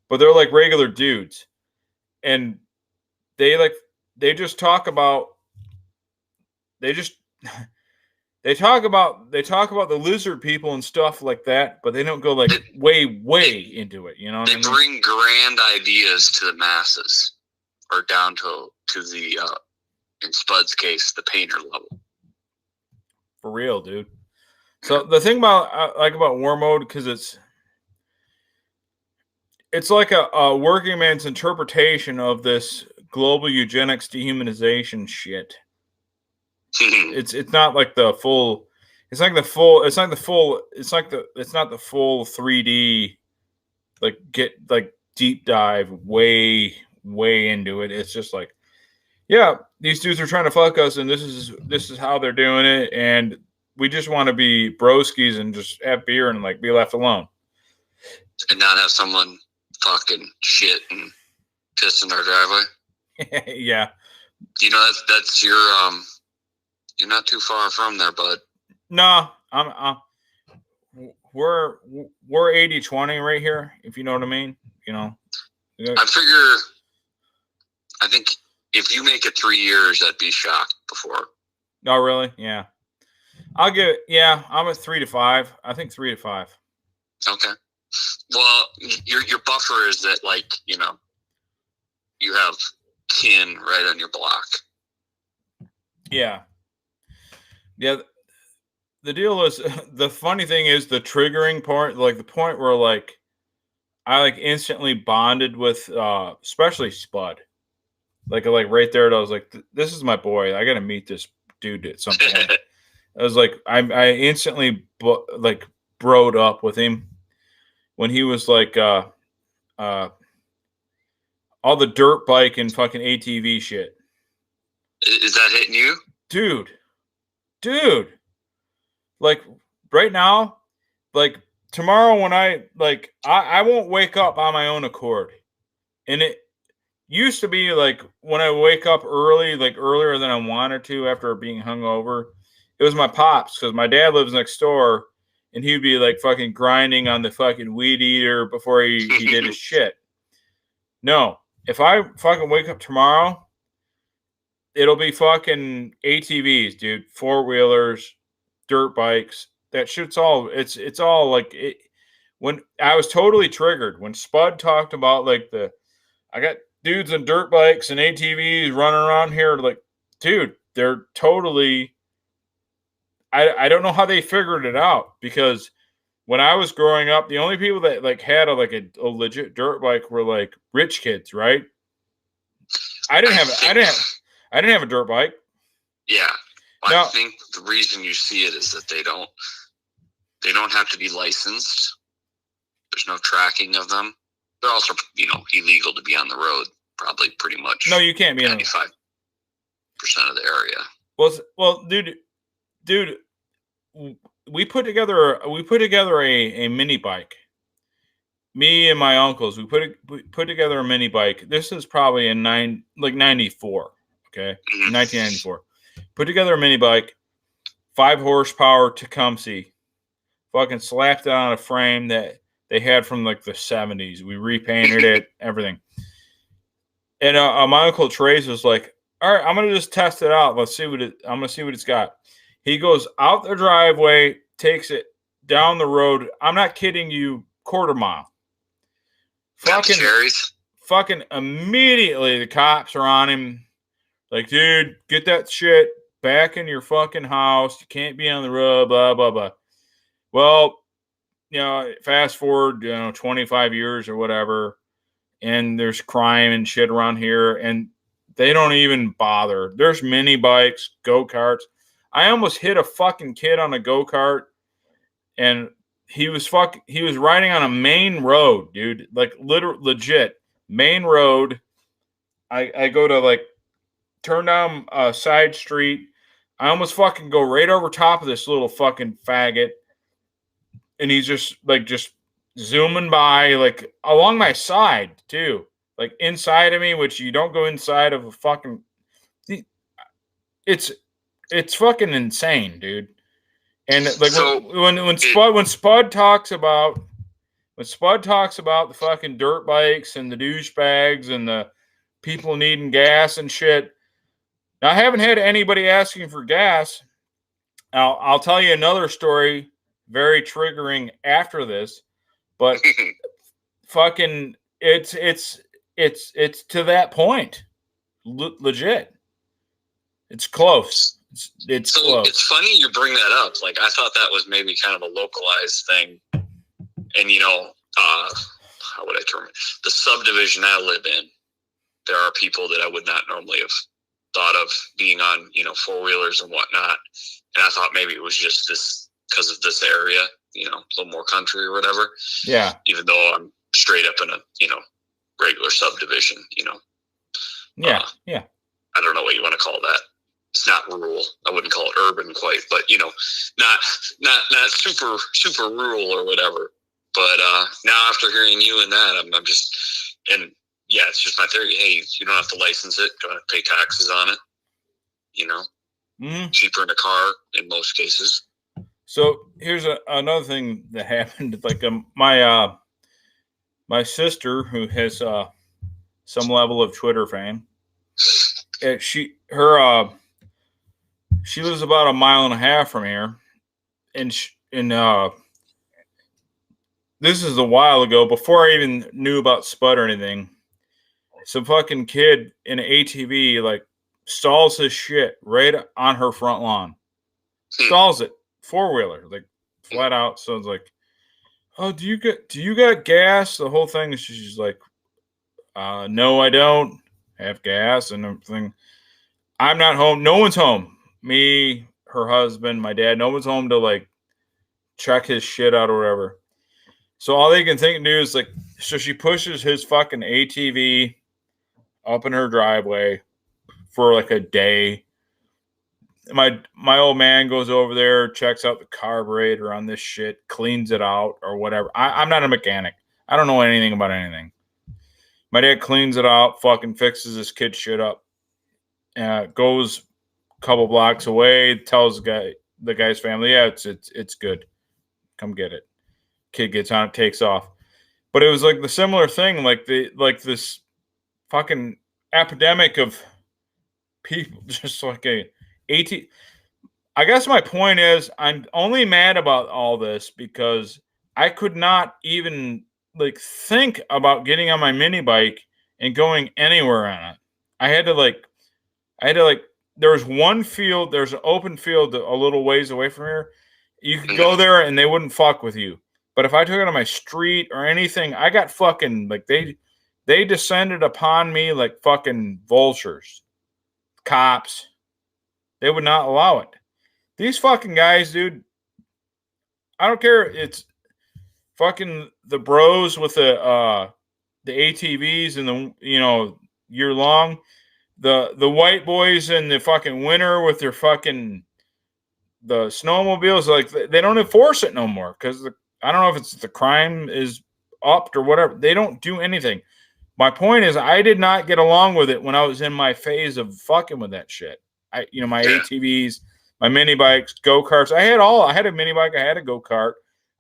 But they're like regular dudes. And they just talk about, they They talk about the lizard people and stuff like that, but they don't go like way into it. You know what I mean? They bring grand ideas to the masses, or down to the in Spud's case, the painter level. For real, dude. So the thing about I like about War Mode, because it's like a working man's interpretation of this global eugenics dehumanization shit. It's not like the full. It's like the full. It's not the full. It's like the. It's not the full 3D. Like get like deep dive way into it. It's just like, yeah, these dudes are trying to fuck us, and this is how they're doing it, and we just want to be broskies and just have beer and like be left alone, and not have someone fucking shit and piss in our driveway. Yeah, you know that's your You're not too far from there, bud. No, we're 80-20 right here, if you know what I mean. You know, I think if you make it 3 years, I'd be shocked before. Oh, really? Yeah. I'll give it. Yeah, I'm at 3 to 5. I think 3 to 5. Okay. Well, your buffer is that, like, you know, you have kin right on your block. Yeah. Yeah. The deal is, the funny thing is the triggering part, like the point where like I like instantly bonded with, especially Spud. Like right there, I was like, this is my boy. I got to meet this dude at some point. I was like, I instantly like broed up with him when he was like, all the dirt bike and fucking ATV shit. Is that hitting you? Dude. Like right now, like tomorrow when I won't wake up on my own accord. And it used to be like when I wake up early, like earlier than I wanted to after being hungover, it was my pops, because my dad lives next door and he'd be like fucking grinding on the fucking weed eater before he did his shit. No, if I fucking wake up tomorrow, it'll be fucking ATVs, dude, 4-wheelers, dirt bikes. That shit's all, it's all like it. When I was totally triggered when Spud talked about like I got dudes and dirt bikes and ATVs running around here, like, dude, they're totally, I don't know how they figured it out, because when I was growing up, the only people that like had a legit dirt bike were like rich kids, right? I didn't have a dirt bike. Yeah. I think the reason you see it is that they don't have to be licensed. There's no tracking of them. They're also, you know, illegal to be on the road, probably pretty much. No, you can't be 95% of the area. Well, dude, we put together a mini bike. Me and my uncles, we put together a mini bike. This is probably in 94, okay? 1994. Put together a mini bike, 5 horsepower Tecumseh. Fucking slapped it on a frame that they had from like the 70s. We repainted it, everything. And my uncle Trace was like, all right, I'm gonna just test it out. I'm gonna see what it's got. He goes out the driveway, takes it down the road. I'm not kidding you, quarter mile. Fucking immediately the cops are on him. Like, dude, get that shit back in your fucking house. You can't be on the road, blah, blah, blah. Well, you know, fast forward, 25 years or whatever, and there's crime and shit around here, and they don't even bother. There's mini bikes, go-karts. I almost hit a fucking kid on a go-kart, and he was riding on a main road, dude. Like, legit main road. I go to like turn down a side street. I almost fucking go right over top of this little fucking faggot, and he's just zooming by, like along my side too, like inside of me, which you don't go inside of a fucking. It's fucking insane, dude. And like when Spud talks about the fucking dirt bikes and the douchebags and the people needing gas and shit. Now, I haven't had anybody asking for gas. I'll tell you another story, very triggering after this, but fucking, it's to that point, legit. It's close. It's so close. It's funny you bring that up. Like, I thought that was maybe kind of a localized thing, and how would I term it? The subdivision I live in, there are people that I would not normally have thought of being on, four-wheelers and whatnot. And I thought maybe it was just this because of this area, a little more country or whatever. Yeah. Even though I'm straight up in a, regular subdivision, Yeah. I don't know what you want to call that. It's not rural. I wouldn't call it urban quite, but not super, super rural or whatever. But now after hearing you and that, I'm just, and yeah, it's just my theory. Hey, you don't have to license it. Don't have to pay taxes on it. Cheaper in a car in most cases. So here's another thing that happened. Like my sister, who has some level of Twitter fame, she lives about 1.5 miles from here, and this is a while ago, before I even knew about Spud or anything. Some fucking kid in an ATV like stalls his shit right on her front lawn. Stalls it, 4-wheeler, like flat out. So it's like, oh, do you got gas? The whole thing is she's like, no, I don't have gas and everything. I'm not home. No one's home. Me, her husband, my dad. No one's home to like check his shit out or whatever. So all they can think and do is like, so she pushes his fucking ATV up in her driveway for like a day. My old man goes over there, checks out the carburetor on this shit, cleans it out or whatever. I'm not a mechanic. I don't know anything about anything. My dad cleans it out, fucking fixes this kid shit up. Goes a couple blocks away, tells the guy's family, yeah, it's good. Come get it. Kid gets on it, takes off. But it was like the similar thing, like this fucking epidemic of people, just like I guess my point is, I'm only mad about all this because I could not even like think about getting on my mini bike and going anywhere on it. I had to there was one field, there's an open field a little ways away from here. You could go there and they wouldn't fuck with you. But if I took it on my street or anything, I got fucking, like, they descended upon me like fucking vultures. Cops. They would not allow it. These fucking guys, dude, I don't care. It's fucking the bros with the ATVs and the, year long. The white boys in the fucking winter with their fucking the snowmobiles, like they don't enforce it no more because I don't know if it's the crime is upped or whatever. They don't do anything. My point is, I did not get along with it when I was in my phase of fucking with that shit. My ATVs, my mini bikes, go-karts. I had a mini bike. I had a go-kart.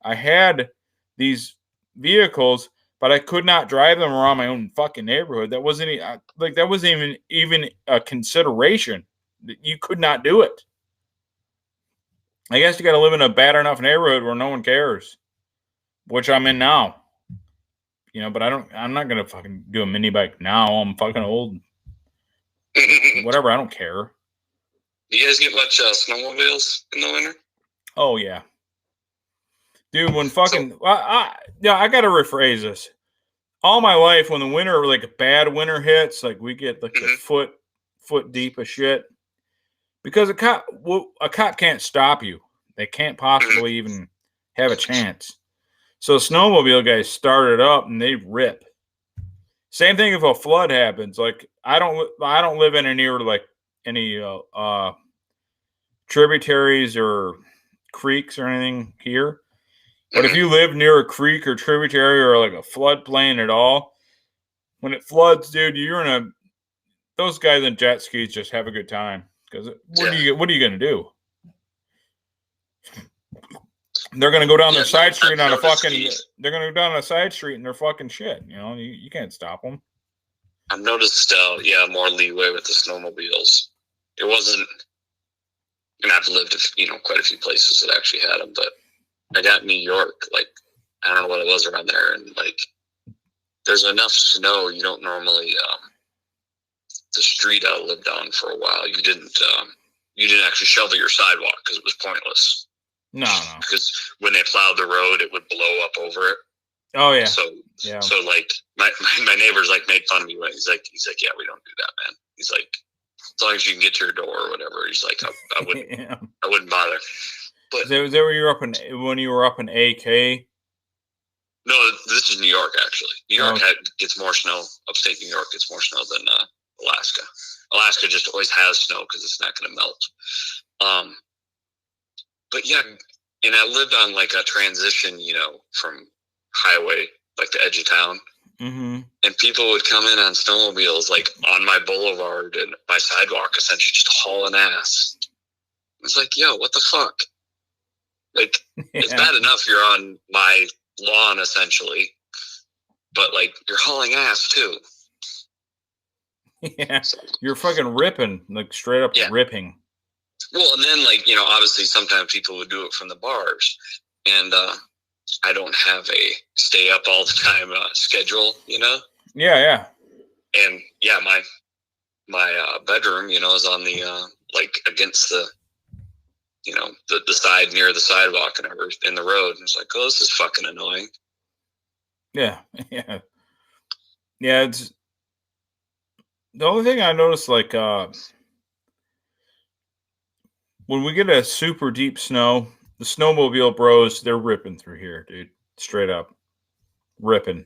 I had these vehicles, but I could not drive them around my own fucking neighborhood. That wasn't even a consideration. You could not do it. I guess you got to live in a bad enough neighborhood where no one cares, which I'm in now. But I'm not going to fucking do a mini bike now. I'm fucking old. Whatever. I don't care. You guys get much snowmobiles in the winter? Oh, yeah. Dude, when fucking... I got to rephrase this. All my life, when the winter, like a bad winter hits, like we get like a foot deep of shit. Because a cop can't stop you. They can't possibly even have a chance. So snowmobile guys start it up and they rip. Same thing if a flood happens. Like I don't live anywhere near like any tributaries or creeks or anything here. But if you live near a creek or tributary or like a floodplain at all, when it floods, dude, those guys in jet skis just have a good time. Because what are you going to do? They're going to go down the side street on a fucking. They're going to go down a side street and they're fucking shit. You can't stop them. I've noticed, more leeway with the snowmobiles. It and I've lived, quite a few places that actually had them, but I got New York, like, I don't know what it was around there, and like, there's enough snow, you don't normally, the street I lived on for a while, you didn't actually shovel your sidewalk because it was pointless. No. Because when they plowed the road, it would blow up over it. Oh yeah. So like my neighbors like made fun of me when he's like, yeah, we don't do that, man. He's like, as long as you can get to your door or whatever. He's like, I wouldn't, I wouldn't bother. But was that when you were up in AK? No, this is New York actually. New York gets more snow. Upstate New York gets more snow than Alaska. Alaska just always has snow because it's not going to melt. But yeah, and I lived on like a transition, from highway, like the edge of town. Mm-hmm. And people would come in on snowmobiles, like on my boulevard and my sidewalk, essentially just hauling ass. It's like, yo, what the fuck? Like, It's bad enough you're on my lawn, essentially, but like you're hauling ass too. Yeah, so, you're fucking ripping, like straight up ripping. Well, and then like, obviously sometimes people would do it from the bars, and I don't have a stay up all the time schedule, Yeah. And yeah, my bedroom, is on the like against the, the side near the sidewalk and in the road. And it's like, oh, this is fucking annoying. Yeah. It's the only thing I noticed, like when we get a super deep snow, the snowmobile bros, they're ripping through here, dude. Straight up. Ripping.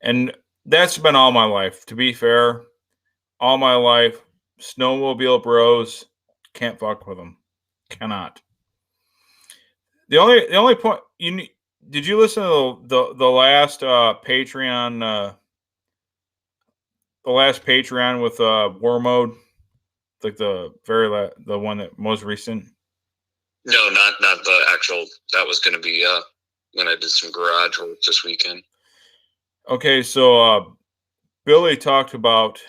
And that's been all my life. To be fair, all my life, snowmobile bros, can't fuck with them. Cannot. The only point did you listen to the last Patreon with War Mode? Like the one that most recent? No, not the actual. That was going to be when I did some garage work this weekend. Okay, so Billy talked about,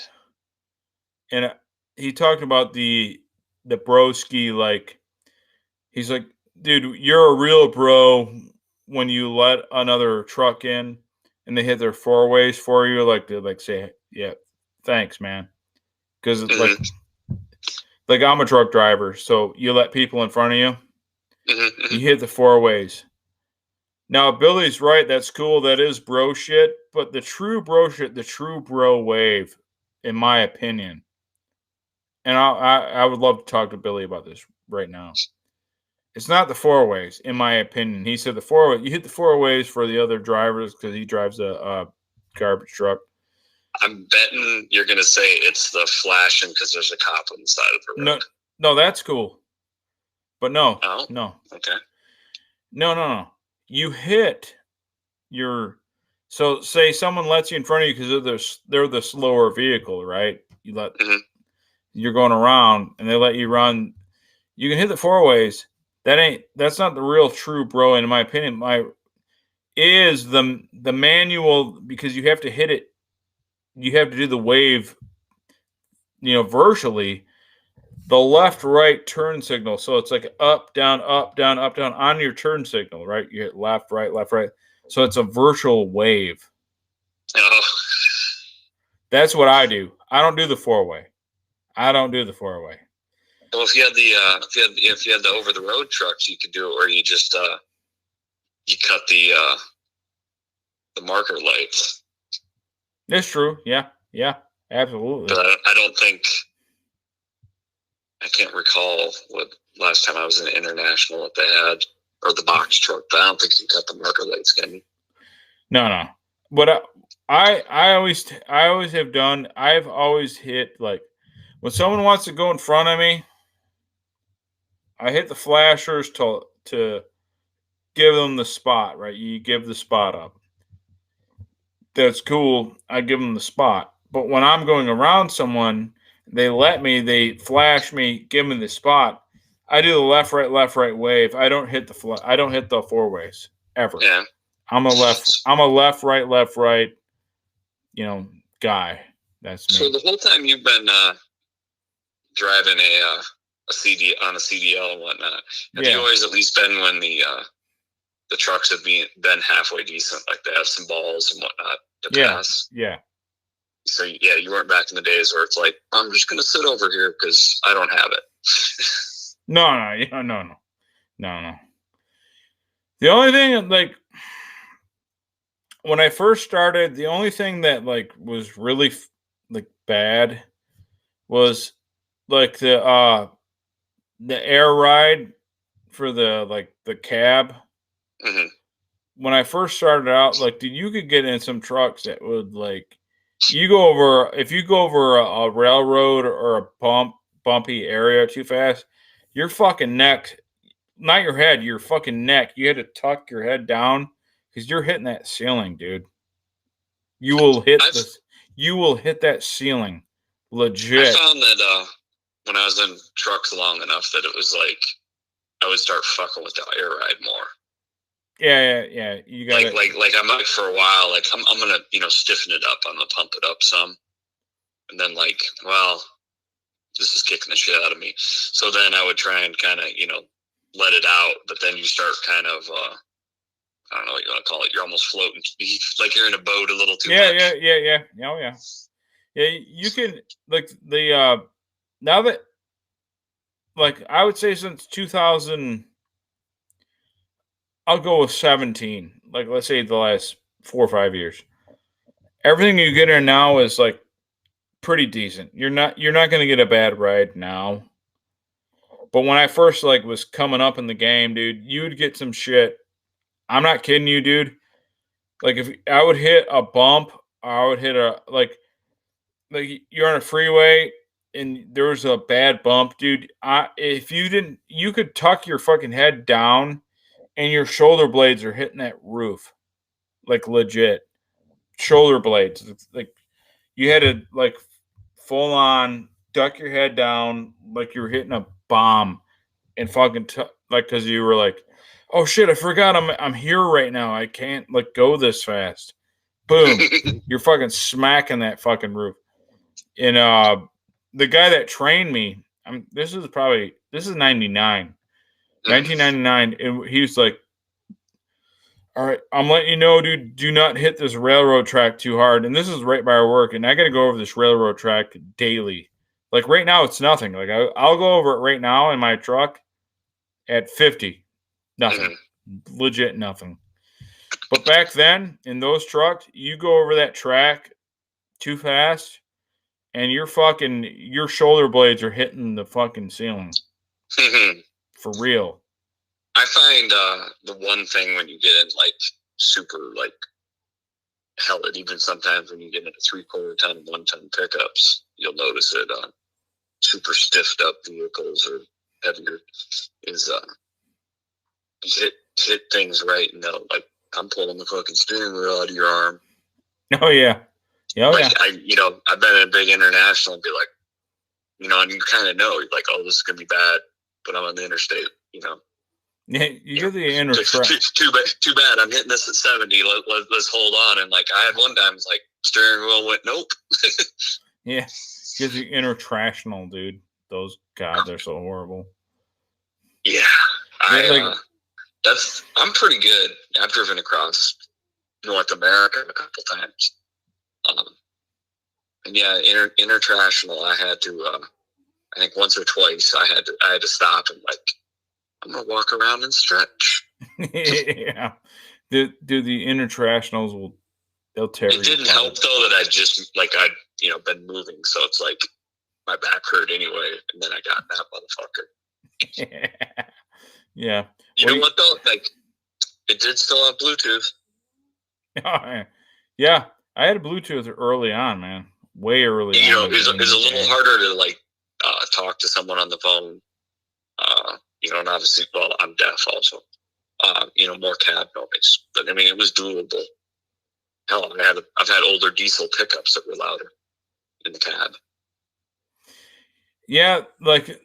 and he talked about the broski, like he's like, dude, you're a real bro when you let another truck in and they hit their four ways for you, like they like say, yeah, thanks, man, because like I'm a truck driver, so you let people in front of you, you hit the four ways. Now, Billy's right. That's cool. That is bro shit. But the true bro shit, the true bro wave, in my opinion, and I would love to talk to Billy about this right now. It's not the four ways, in my opinion. He said you hit the four ways for the other drivers because he drives a garbage truck. I'm betting you're going to say it's the flashing because there's a cop on the side of the road. No, that's cool. But no. Oh? No. Okay. No. You hit so say someone lets you in front of you because they're the slower vehicle, right? You're going around and they let you run. You can hit the four ways. That's not the real true bro, in my opinion. Is the manual, because you have to hit it. You have to do the wave, virtually. The left-right turn signal. So it's like up, down, on your turn signal, right? You hit left, right. So it's a virtual wave. Oh. That's what I do. I don't do the four-way. Well, if you had the over-the-road trucks, you could do it where you just you cut the marker lights. That's true. Yeah, absolutely. But I don't think. I can't recall what last time I was in International that they had, or the box truck, but I don't think you cut the marker lights, can you? No. But I always have done. I've always hit, like, when someone wants to go in front of me, I hit the flashers to give them the spot, right? You give the spot up. That's cool. I give them the spot. But when I'm going around someone, they flash me, give me the spot. I do the left, right wave. I don't hit the four ways ever. Yeah. I'm a left, right, guy. That's me. So the whole time you've been driving a a CDL and whatnot. Have you always at least been when the trucks have been halfway decent, like they have some balls and whatnot to pass? Yeah. So yeah, you weren't back in the days where it's like, I'm just gonna sit over here because I don't have it. No. The only thing, like, when I first started, the only thing that like was really like bad was like the air ride for the cab. Mm-hmm. When I first started out, like, dude, you could get in some trucks that would like if you go over a railroad or a bumpy area too fast, your fucking neck, not your head, your fucking neck, you had to tuck your head down because you're hitting that ceiling, dude. You will hit that ceiling, legit. I found that when I was in trucks long enough that it was like I would start fucking with the air ride more. Yeah. You got like I'm like for a while, like I'm gonna stiffen it up. I'm gonna pump it up some, and then like, well, this is kicking the shit out of me. So then I would try and kind of let it out, but then you start kind of I don't know what you want to call it. You're almost floating, like you're in a boat a little too much. Yeah. Oh yeah. Yeah, you can like the now that like I would say since 2000. I'll go with 17. Like, let's say the last 4 or 5 years. Everything you get in now is like pretty decent. You're not going to get a bad ride now. But when I first like was coming up in the game, dude, you would get some shit. I'm not kidding you, dude. Like if I would hit a bump, or I would hit a like you're on a freeway and there was a bad bump, dude. If you didn't, you could tuck your fucking head down and your shoulder blades are hitting that roof, like legit shoulder blades. It's like you had to like full on duck your head down like you were hitting a bomb and fucking like because you were like, oh shit, I forgot I'm here right now. I can't like go this fast. Boom, you're fucking smacking that fucking roof. And the guy that trained me, this is 99. 1999, and he was like, all right, I'm letting you know, dude, do not hit this railroad track too hard. And this is right by our work, and I got to go over this railroad track daily. Like right now, it's nothing. Like I'll go over it right now in my truck at 50. Nothing. Legit nothing. But back then, in those trucks, you go over that track too fast, and your shoulder blades are hitting the fucking ceiling. For real. I find the one thing when you get in like super like hell, even sometimes when you get into 3/4 ton, 1 ton pickups, you'll notice it on super stiffed up vehicles or heavier is you hit things right and they'll like, I'm pulling the fucking steering wheel out of your arm. Oh yeah. Like I've been in a big international and be like, and you kind of know, you're like, oh, this is gonna be bad, but I'm on the interstate, Yeah, you get the inner too bad. I'm hitting this at 70. Let's hold on. And like I had one time, it's like steering wheel went nope. Yeah, gives you inner trashional, dude. Those they're so horrible. Yeah, I'm pretty good. I've driven across North America a couple times. And yeah, inner trashional. I had to. I think once or twice I had to stop and like, I'm gonna walk around and stretch. Yeah, the intertrashionals they'll tear. It didn't help though that I'd been moving, so it's like my back hurt anyway, and then I got that motherfucker. Yeah. You know what though? Like, it did still have Bluetooth. Oh, yeah, I had a Bluetooth early on, man. Way early. It was a little harder to like talk to someone on the phone. And obviously, well, I'm deaf also. More cab noise, but I mean, it was doable. Hell, I've had older diesel pickups that were louder in the cab. Yeah, like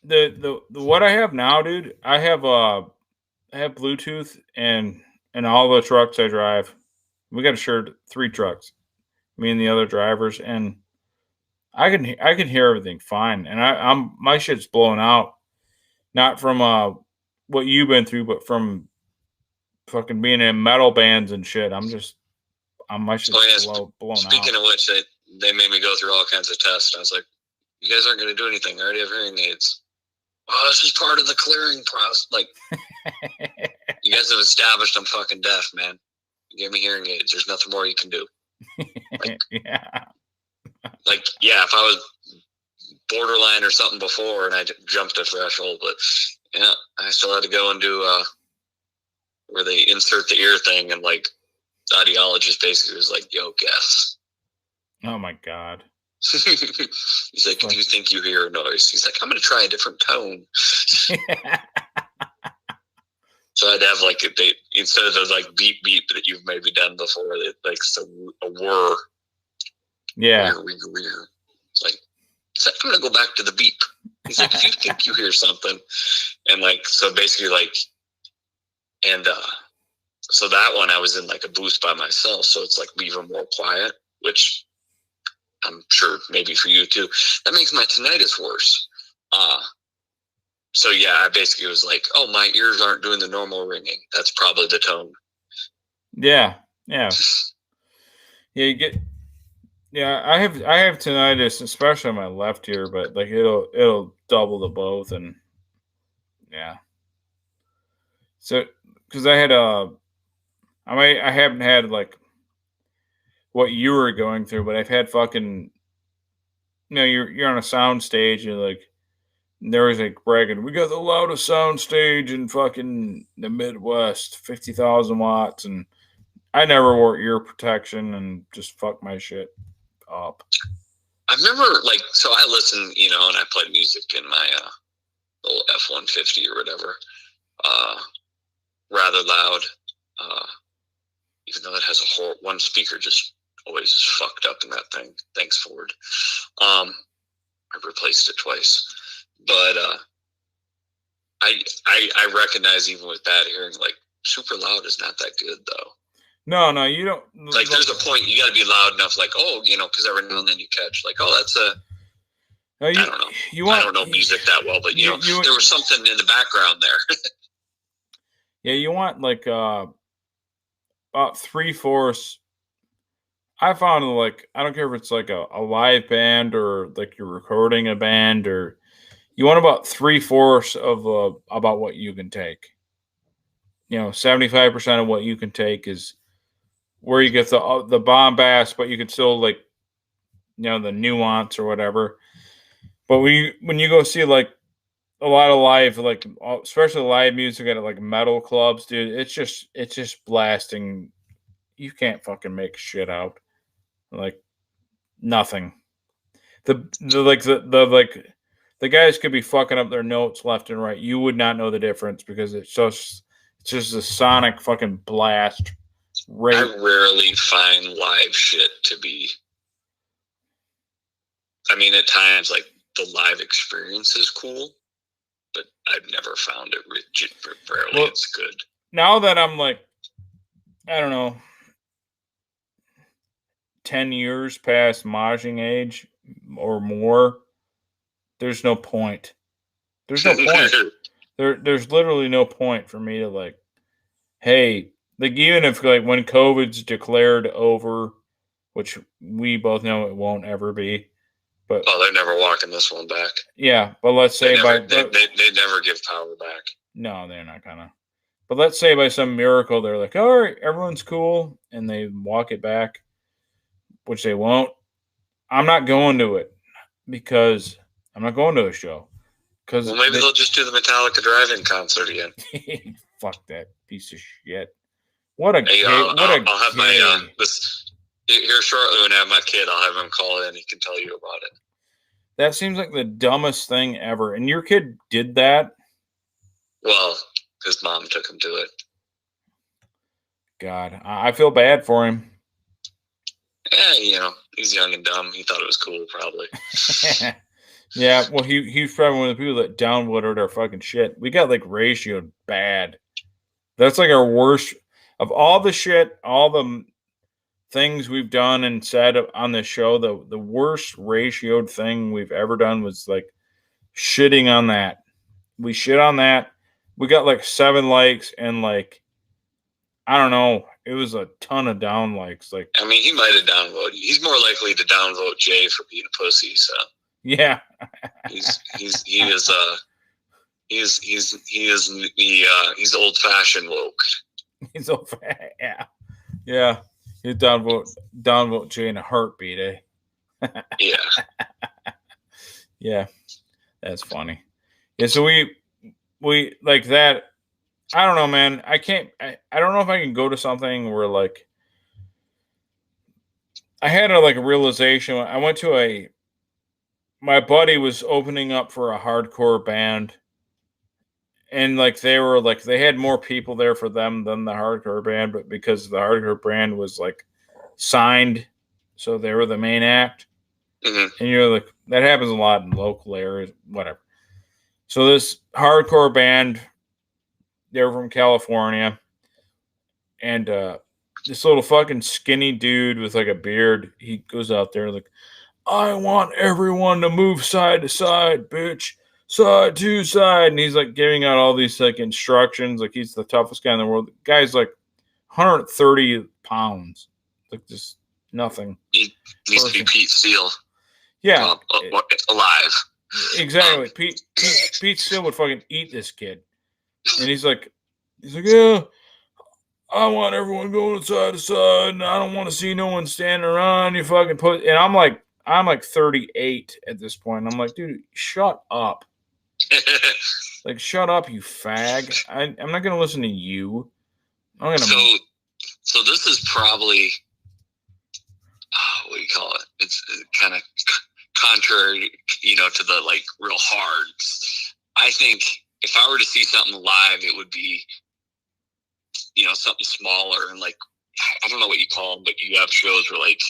the what I have now, dude. I have Bluetooth and all the trucks I drive. We got a shared 3 trucks, me and the other drivers, and I can hear everything fine, and I'm my shit's blown out, not from what you've been through, but from fucking being in metal bands and shit. My shit's Oh yeah. blown Speaking out. of which, they made me go through all kinds of tests. I was like, "You guys aren't going to do anything. I already have hearing aids." Oh, this is part of the clearing process. Like, you guys have established I'm fucking deaf, man. You gave me hearing aids. There's nothing more you can do. Yeah. Yeah, if I was borderline or something before and I jumped a threshold, but yeah, I still had to go and do where they insert the ear thing, and like the audiologist basically was like, "Yo, guess." Oh my god. He's like, "If you think you hear a noise," he's like, "I'm going to try a different tone." So I'd have like instead of those like beep beep that you've maybe done before, it like a whir. Yeah. Whir. It's like I'm going to go back to the beep. He's like, "If you think you hear something," and like so basically like, and so that one I was in like a booth by myself, so it's like even more quiet, which I'm sure maybe for you too. That makes my tinnitus worse. So yeah, I basically was like, "Oh, my ears aren't doing the normal ringing. That's probably the tone." Yeah. Yeah. Yeah, you get. Yeah, I have tinnitus, especially on my left ear, but like it'll double to both, and yeah. So, because I had I haven't had like what you were going through, but I've had fucking, you're on a sound stage and like there was like bragging, we got the loudest sound stage in fucking the Midwest, 50,000 watts, and I never wore ear protection and just fucked my shit up. I remember so I listened, and I played music in my little F-150 or whatever, rather loud, even though it has one speaker just always is fucked up in that thing. Thanks, Ford. I replaced it twice, but I recognize even with that hearing, like super loud is not that good though. No, you don't. Like, there's a point you got to be loud enough, like, oh, because every now and then you catch, like, oh, that's I don't know. I don't know music that well, but there was something in the background there. Yeah, you want like about 3/4. I found like I don't care if it's like a live band or like you're recording a band, or you want about 3/4 of about what you can take. 75% of what you can take is where you get the bombast, but you can still like the nuance or whatever. But when you go see like a lot of live, like especially live music at like metal clubs, dude, it's just blasting. You can't fucking make shit out. Like nothing. The guys could be fucking up their notes left and right. You would not know the difference because it's just a sonic fucking blast. I rarely find live shit to be. I mean, at times, like the live experience is cool, but I've never found it. Rarely, it's good. Now that I'm like, I don't know, 10 years past moshing age or more, there's no point. There's no point. There's literally no point for me to like, hey, like even if like when COVID's declared over, which we both know it won't ever be, but they're never walking this one back. Yeah, but let's say they never give power back. No, they're not gonna. But let's say by some miracle they're like, all right, everyone's cool, and they walk it back, which they won't. I'm not going to it because I'm not going to a show. Well, maybe they'll just do the Metallica drive-in concert again. Fuck that piece of shit. What a I'll have my here shortly when I have my kid. I'll have him call in. He can tell you about it. That seems like the dumbest thing ever. And your kid did that? Well, his mom took him to it. God, I feel bad for him. Yeah, he's young and dumb. He thought it was cool, probably. Yeah, well, he's probably one of the people that downvoted our fucking shit. We got like ratioed bad. That's like our worst of all the shit, all the things we've done and said on this show, the worst ratioed thing we've ever done was like shitting on that. We shit on that. We got like 7 likes and like I don't know. It was a ton of down likes. Like I mean, he might have downvoted. He's more likely to downvote Jay for being a pussy. So yeah, he's old fashioned woke. he's old. Yeah. He'd downvote Jay in a heartbeat, eh? Yeah. Yeah, that's funny. Yeah, so we like that. I don't know, man. I don't know if I can go to something where like I had a realization. I went to my buddy was opening up for a hardcore band, and like they had more people there for them than the hardcore band, but because the hardcore band was like signed, so they were the main act. Mm-hmm. And you're like, that happens a lot in local areas, whatever. So this hardcore band, they were from California, and this little fucking skinny dude with like a beard, he goes out there like, I want everyone to move side to side, bitch. Side to side. And he's like giving out all these like instructions, like he's the toughest guy in the world. The guy's like 130 pounds. Like just nothing. He needs to be Pete Steele. Yeah. Alive. Exactly. Pete Steele would fucking eat this kid. And he's like, yeah, I want everyone going side to side, and I don't want to see no one standing around. You fucking put, and I'm like 38 at this point. I'm like, dude, shut up. Like, shut up, you fag. I'm not gonna listen to you. So this is probably what do you call it? It's kind of contrary, to the like real hard. I think if I were to see something live, it would be, something smaller and like, I don't know what you call them, but you have shows where like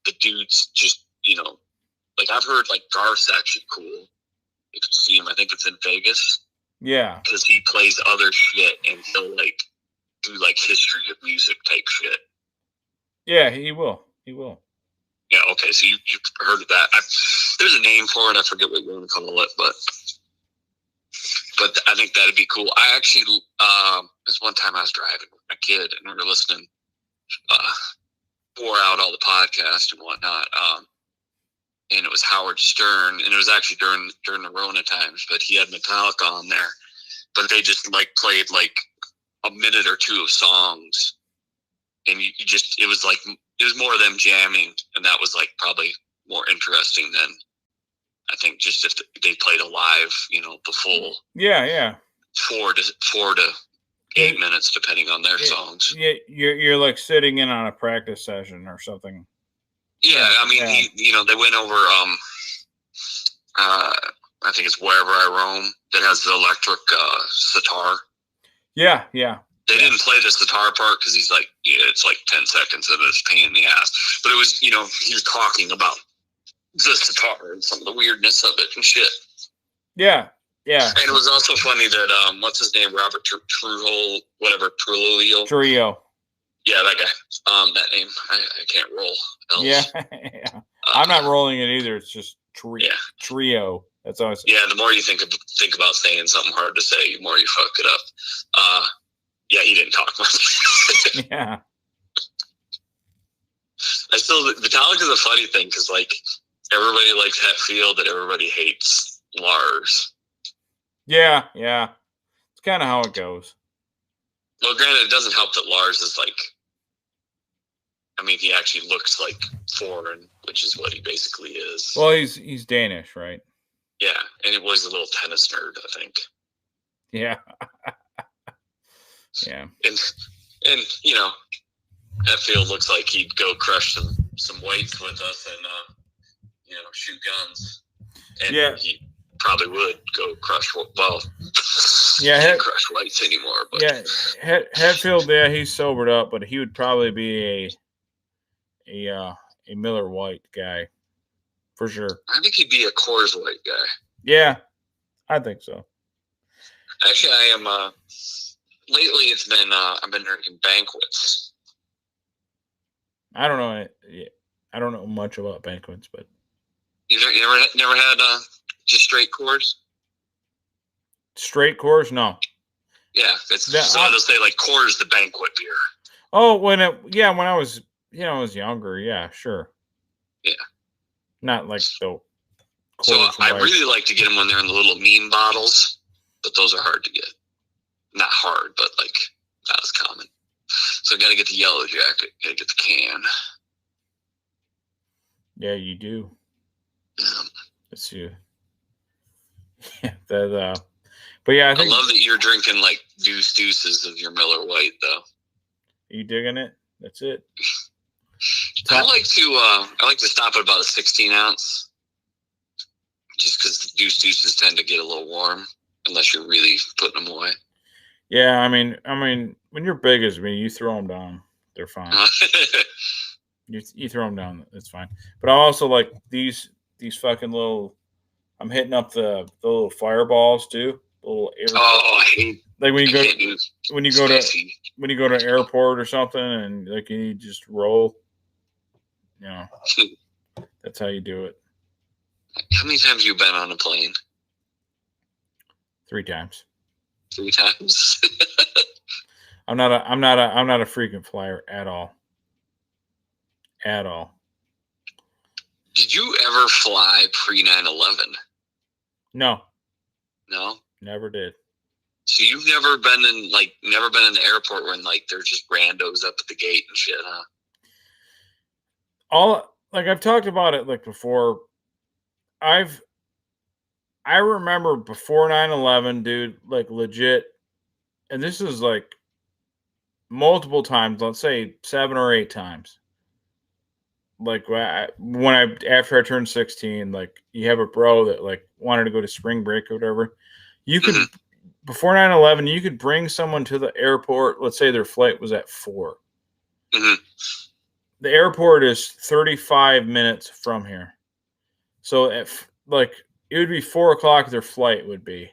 the dudes just, like I've heard like Garth's actually cool. You can see him. I think it's in Vegas. Yeah. Because he plays other shit and he'll like do like history of music type shit. Yeah, he will. He will. Yeah, okay. So you've heard of that. There's a name for it. I forget what you want to call it, but I think that'd be cool. I actually, this one time I was driving with my kid and we were listening, wore out all the podcasts and whatnot. And it was Howard Stern, and it was actually during the Rona times, but he had Metallica on there. But they just like played like a minute or two of songs, and it was more of them jamming, and that was like probably more interesting than I think just if they played a live, the full 4 to 8 minutes depending on their songs. Yeah, you're like sitting in on a practice session or something. Yeah, I mean, they went over, I think it's Wherever I Roam, that has the electric sitar. Yeah. They didn't play the sitar part because he's like, it's like 10 seconds and it's a pain in the ass. But it was, he was talking about the sitar and some of the weirdness of it and shit. Yeah. And it was also funny that, what's his name, Robert Trujillo. Yeah, that guy. That name, I can't roll. Else. Yeah. I'm not rolling it either. It's just trio. That's always. Yeah, the more you think about saying something hard to say, the more you fuck it up. Yeah, he didn't talk much. Yeah. Metallica's a funny thing because like everybody likes Hetfield and everybody hates Lars. Yeah. It's kind of how it goes. Well, granted, it doesn't help that Lars is like, I mean, he actually looks like foreign, which is what he basically is. Well, he's Danish, right? Yeah, and it was a little tennis nerd, I think. Yeah. Yeah. And Hetfield looks like he'd go crush some weights with us and shoot guns. And he probably would go crush. Well, yeah, can't crush weights anymore. But yeah, Hetfield. Yeah, he's sobered up, but he would probably be a Miller White guy for sure. I think he'd be a Coors White guy. Yeah, I think so. Actually, I am. Lately, it's been I've been drinking Banquets. I don't know. I don't know much about banquets, but You never had just straight course? Straight course, no. Yeah, they'll say like Coors the banquet beer. Oh, when I was younger, yeah, sure. Yeah. Not like the. So I really like to get them when they're in the little mean bottles, but those are hard to get. Not hard, but like not as common. So I got to get the yellow jacket. Got to get the can. Yeah, you do. Yeah. It's you. Yeah, that. But yeah, I love that you're drinking like deuces of your Miller Lite, though. Are you digging it? That's it. I like to stop at about a 16 ounce, just because the deuces tend to get a little warm unless you're really putting them away. Yeah, I mean, when you're big as me, you throw them down, they're fine. You throw them down, it's fine. But I also like these fucking little. I'm hitting up the little fireballs too. Little I hate. Like when you go to an airport or something, and like you just roll. You know, that's how you do it. How many times have you been on a plane? 3 times. 3 times. I'm not a frequent flyer at all. At all. Did you ever fly pre 9/11? No. No. Never did. So you've never been in the airport when like there's just randos up at the gate and shit, huh? I've talked about it like before. I remember before 9/11, dude, like legit, and this is like multiple times, let's say 7 or 8 times. Like after I turned 16, like you have a bro that like wanted to go to spring break or whatever. You could before 9/11, you could bring someone to the airport. Let's say their flight was at 4. Mm-hmm. The airport is 35 minutes from here. So it would be 4 o'clock. Their flight would be.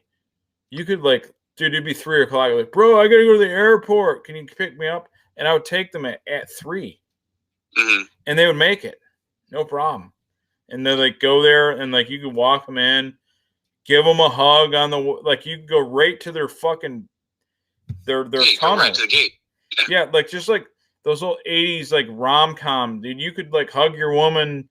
You could like, dude, it'd be 3 o'clock. Like, bro, I gotta go to the airport. Can you pick me up? And I would take them at 3. Mm-hmm. And they would make it, no problem. And they like go there and like you could walk them in, give them a hug on the like you could go right to their fucking their tunnel. Right to the gate. Yeah, like just like those old 80s like rom-com, dude. You could like hug your woman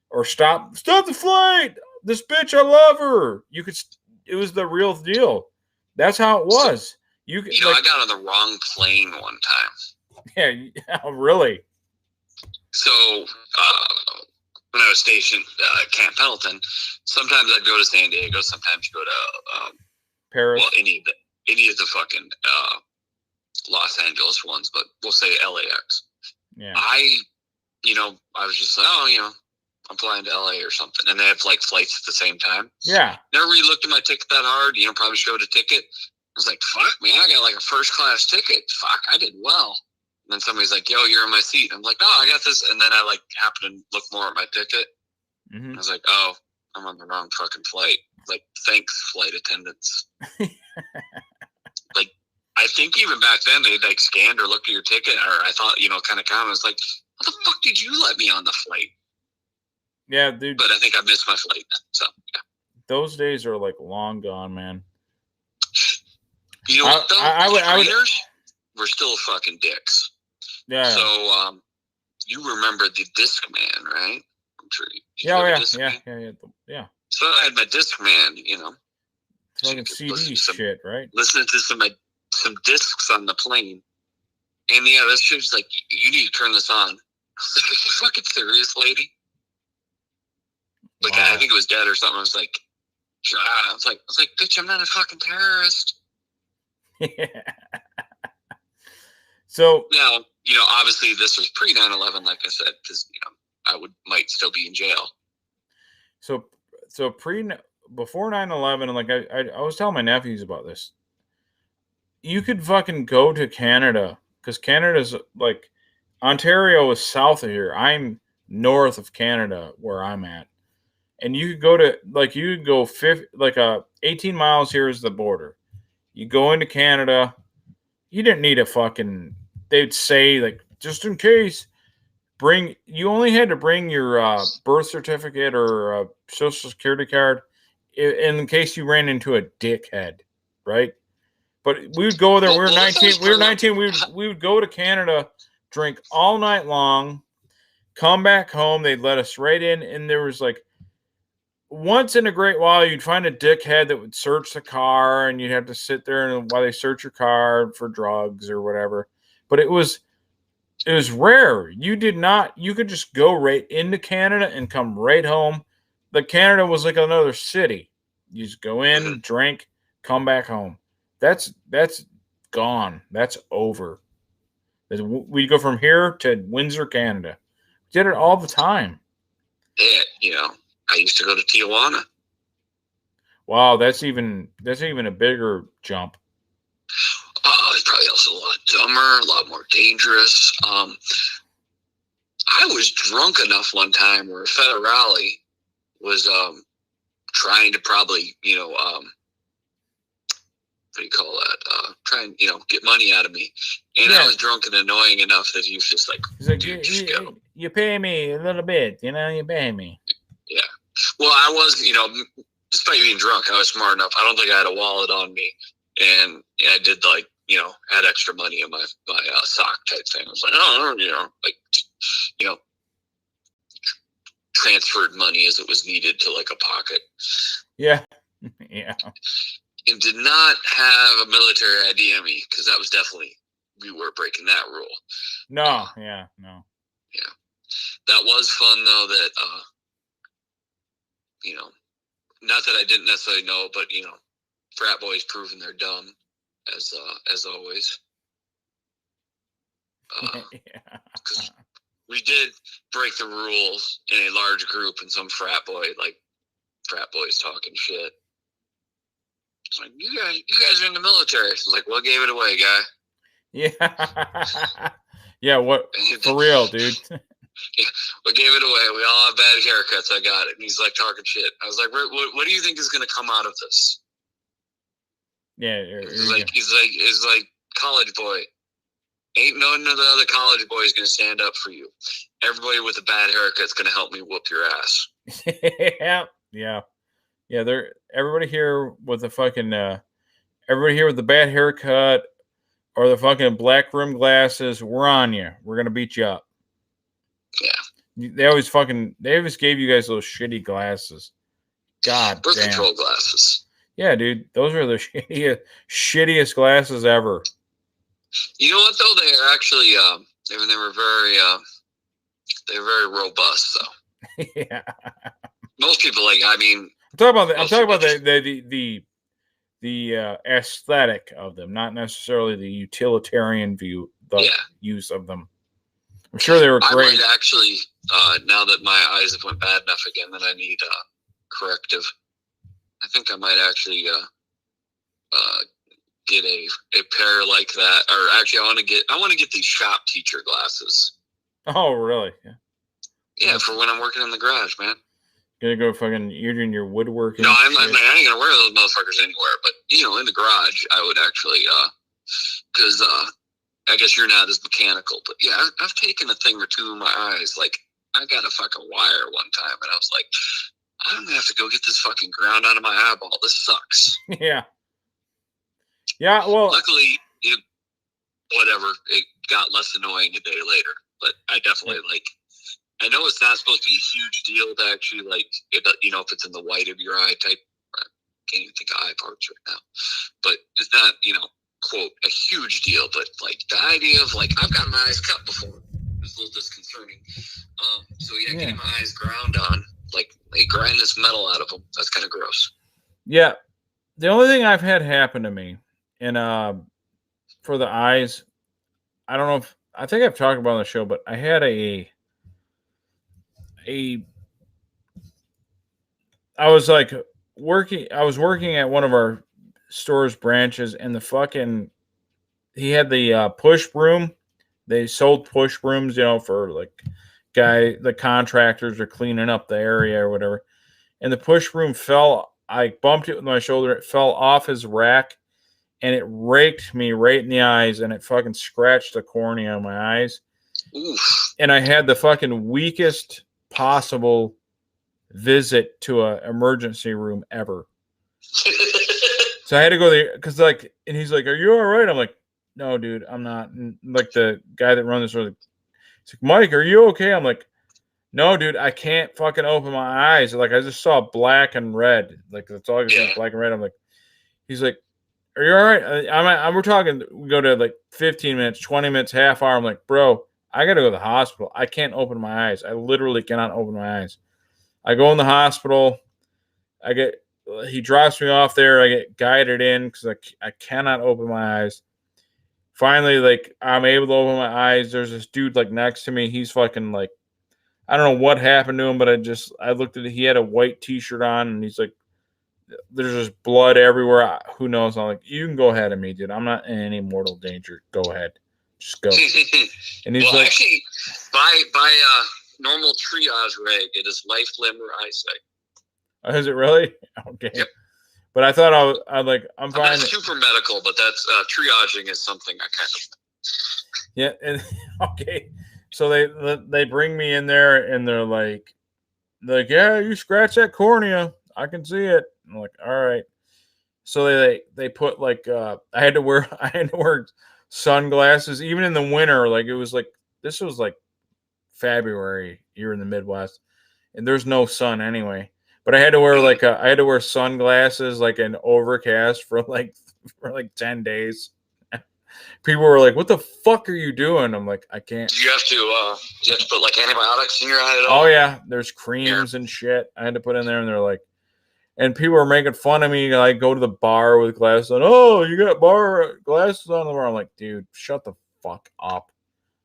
or stop the flight. This bitch, I love her. You could. It was the real deal. That's how it was. I got on the wrong plane one time. Yeah, really. So when I was stationed at Camp Pendleton, sometimes I'd go to San Diego, sometimes go to Paris. Well, any of the fucking Los Angeles ones, but we'll say LAX. Yeah. I was just like, I'm flying to LA or something, and they have like flights at the same time. Yeah. Never really looked at my ticket that hard. Probably showed a ticket. I was like, fuck, man, I got like a first class ticket. Fuck, I did well. And then somebody's like, yo, you're in my seat. I'm like, no, I got this. And then I like happened to look more at my ticket. Mm-hmm. I was like, oh, I'm on the wrong fucking flight. Like, thanks, flight attendants. Like, I think even back then they like scanned or looked at your ticket, or I thought, kind of comments like, how the fuck did you let me on the flight? Yeah, dude. But I think I missed my flight then. So yeah. Those days are like long gone, man. You know what though? We're still fucking dicks. Yeah. So you remember the Discman, right? I'm sure Yeah. So I had my Discman, Fucking CD shit, right? Listening to some discs on the plane. And yeah, this shit's like, you need to turn this on. I was like, are you fucking serious, lady? Like, wow. I think it was dead or something. I was like, bitch, I'm not a fucking terrorist. Yeah. So now, obviously this was pre 9/11, like I said, because I might still be in jail. So before 9/11, and like I was telling my nephews about this. You could fucking go to Canada because Canada's like Ontario is south of here. I'm north of Canada where I'm at. And you could go to, like, 18 miles here is the border. You go into Canada, you didn't need a fucking, they'd say, like, just in case, you only had to bring your birth certificate or social security card in case you ran into a dickhead, right? But we would go there. We were 19. We were 19. We would go to Canada, drink all night long, come back home. They'd let us right in, and there was like once in a great while you'd find a dickhead that would search the car, and you'd have to sit there and while they search your car for drugs or whatever. But it was rare. You could just go right into Canada and come right home. The Canada was like another city. You just go in, drink, come back home. That's gone. That's over. We go from here to Windsor, Canada. We did it all the time. Yeah, I used to go to Tijuana. Wow, that's even a bigger jump. It's probably also a lot dumber, a lot more dangerous. I was drunk enough one time where a federale was trying to probably, what do you call that? Try and, get money out of me. And I was drunk and annoying enough that he was just like, dude, just go. You pay me a little bit, you pay me. Yeah. Well, I was, despite being drunk, I was smart enough. I don't think I had a wallet on me. And I did had extra money in my sock type thing. I was like, transferred money as it was needed to like a pocket. Yeah. Yeah. And did not have a military ID on me because that was definitely, we were breaking that rule. No. Yeah. That was fun though that, not that I didn't necessarily know, but, frat boys proving they're dumb as always. Because we did break the rules in a large group and some frat boys talking shit. It's like, you guys are in the military. It's like, what gave it away, guy? Yeah. Yeah, what for real, dude? What gave it away? We all have bad haircuts. I got it. And he's like talking shit. I was like, what do you think is going to come out of this? Yeah. He's like, college boy. Ain't none of the other college boys going to stand up for you. Everybody with a bad haircut is going to help me whoop your ass. Yeah. Everybody here with the fucking everybody here with the bad haircut or the fucking black rim glasses, we're on you. We're gonna beat you up. Yeah. They always gave you guys those shitty glasses. God Birth damn. control glasses. Yeah, dude. Those are the shittiest glasses ever. You know what though? They are actually they were very robust though. Yeah. Most people I'm talking about the aesthetic of them, not necessarily the utilitarian use of them. I'm sure they were great. I might actually, now that my eyes have went bad enough again that I need corrective, I think I might actually get a pair like that. Or actually, I want to get these shop teacher glasses. Oh, really? Yeah. Yeah, for when I'm working in the garage, man. Gonna go fucking, you're doing your woodworking. No, I ain't gonna wear those motherfuckers anywhere. But in the garage, I would actually, because I guess you're not as mechanical. But yeah, I've taken a thing or two in my eyes. Like I got a fucking wire one time, and I was like, I'm gonna have to go get this fucking ground out of my eyeball. This sucks. Yeah. Yeah. Well, luckily, it got less annoying a day later. But I definitely I know it's not supposed to be a huge deal to actually if it's in the white of your eye type. I can't even think of eye parts right now, but it's not quote a huge deal. But the idea of I've got my eyes cut before is a little disconcerting. So getting my eyes ground on, they grind this metal out of them. That's kind of gross. Yeah, the only thing I've had happen to me, and for the eyes, I don't know I think I've talked about it on the show, but I had I was working at one of our store's branches, and he had the push broom. They sold push brooms, for the contractors are cleaning up the area or whatever. And the push broom fell. I bumped it with my shoulder. It fell off his rack, and it raked me right in the eyes, and it fucking scratched the cornea of my eyes. Oof. And I had the fucking weakest possible visit to an emergency room ever. So I had to go there because, like, and he's like, "Are you all right?" I'm like, "No, dude, I'm not." And like the guy that runs this, he's like, "Mike, are you okay?" I'm like, "No, dude, I can't fucking open my eyes. Like, I just saw black and red. Like, that's all I can see, black and red." I'm like, he's like, "Are you all right?" We're talking. We go to like 15 minutes, 20 minutes, half hour. I'm like, "Bro, I gotta go to the hospital. I can't open my eyes. I literally cannot open my eyes." I go in the hospital. He drops me off there. I get guided in because I cannot open my eyes. Finally, like, I'm able to open my eyes. There's this dude like next to me. He's fucking like, I don't know what happened to him, but I looked at it. He had a white t-shirt on, and he's like, there's just blood everywhere. Who knows? I'm like, you can go ahead of me, dude. I'm not in any mortal danger. Go ahead. Just go. And he's like, actually, by normal triage reg, it is life, limb, or eyesight. Oh, is it really? Okay. Yep. But I thought I'm fine. I'm not super medical, but that's triaging is something I kind of. Yeah, and okay. So they bring me in there, and they're like, yeah, you scratch that cornea, I can see it. I'm like, all right. So they put like I had to wear sunglasses even in the winter. Like this was like February here in the Midwest, and there's no sun anyway. But I had to wear sunglasses like an overcast for like 10 days. People were like, "What the fuck are you doing?" I'm like, "I can't." Do you have to put like antibiotics in your eye at all? Oh yeah, there's creams and shit I had to put in there, and they're like, and people were making fun of me. I go to the bar with glasses on. Oh, you got bar glasses on the bar. I'm like, dude, shut the fuck up.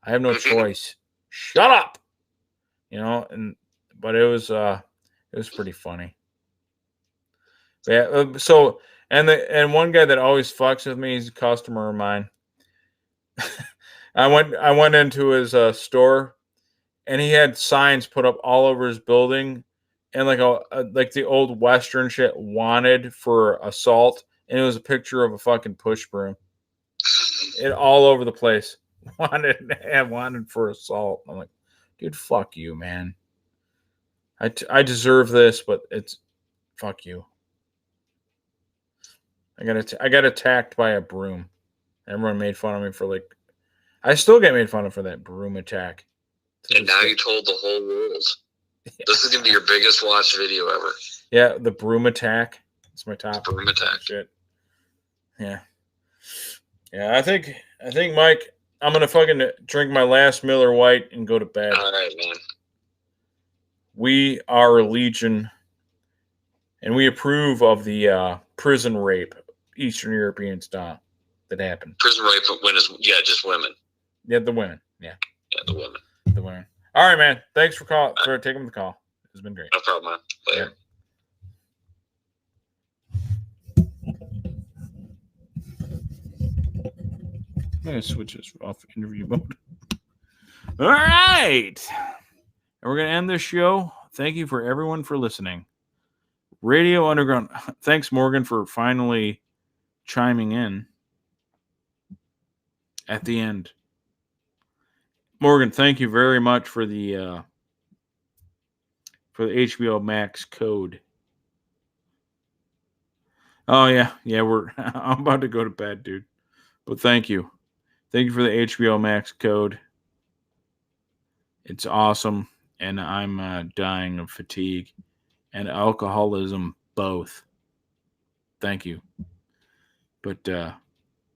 I have no choice. Shut up. But it was pretty funny. Yeah. So and one guy that always fucks with me, he's a customer of mine. I went into his store, and he had signs put up all over his building, and like the old Western shit, wanted for assault, and it was a picture of a fucking push broom. It all over the place. Wanted for assault. I'm like, dude, fuck you, man. I deserve this, but it's fuck you. I got attacked by a broom. Everyone made fun of me for like. I still get made fun of for that broom attack. And now you told the whole world. Yeah. This is gonna be your biggest watched video ever. Yeah, the broom attack. It's my top. The broom attack. Shit. Yeah. Yeah, I think Mike, I'm gonna fucking drink my last Miller White and go to bed. All right, man. We are Legion, and we approve of the prison rape Eastern European style that happened. Prison rape when is just women. Yeah, the women. Yeah. Yeah, the women. The women. All right, man. Thanks for taking the call. It's been great. No problem, man. Later. Yeah. I'm going to switch this off interview mode. All right. And we're going to end this show. Thank you for everyone for listening. Radio Underground. Thanks, Morgan, for finally chiming in at the end. Morgan, thank you very much for the HBO Max code. Oh yeah, I'm about to go to bed, dude. But thank you for the HBO Max code. It's awesome, and I'm dying of fatigue and alcoholism both. Thank you, but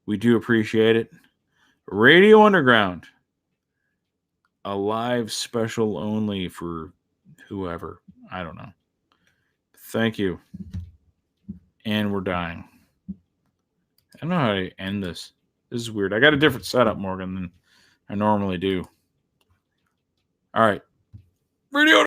we do appreciate it. Radio Underground. A live special only for whoever. I don't know. Thank you. And we're dying. I don't know how to end this. This is weird. I got a different setup, Morgan, than I normally do. All right. Radio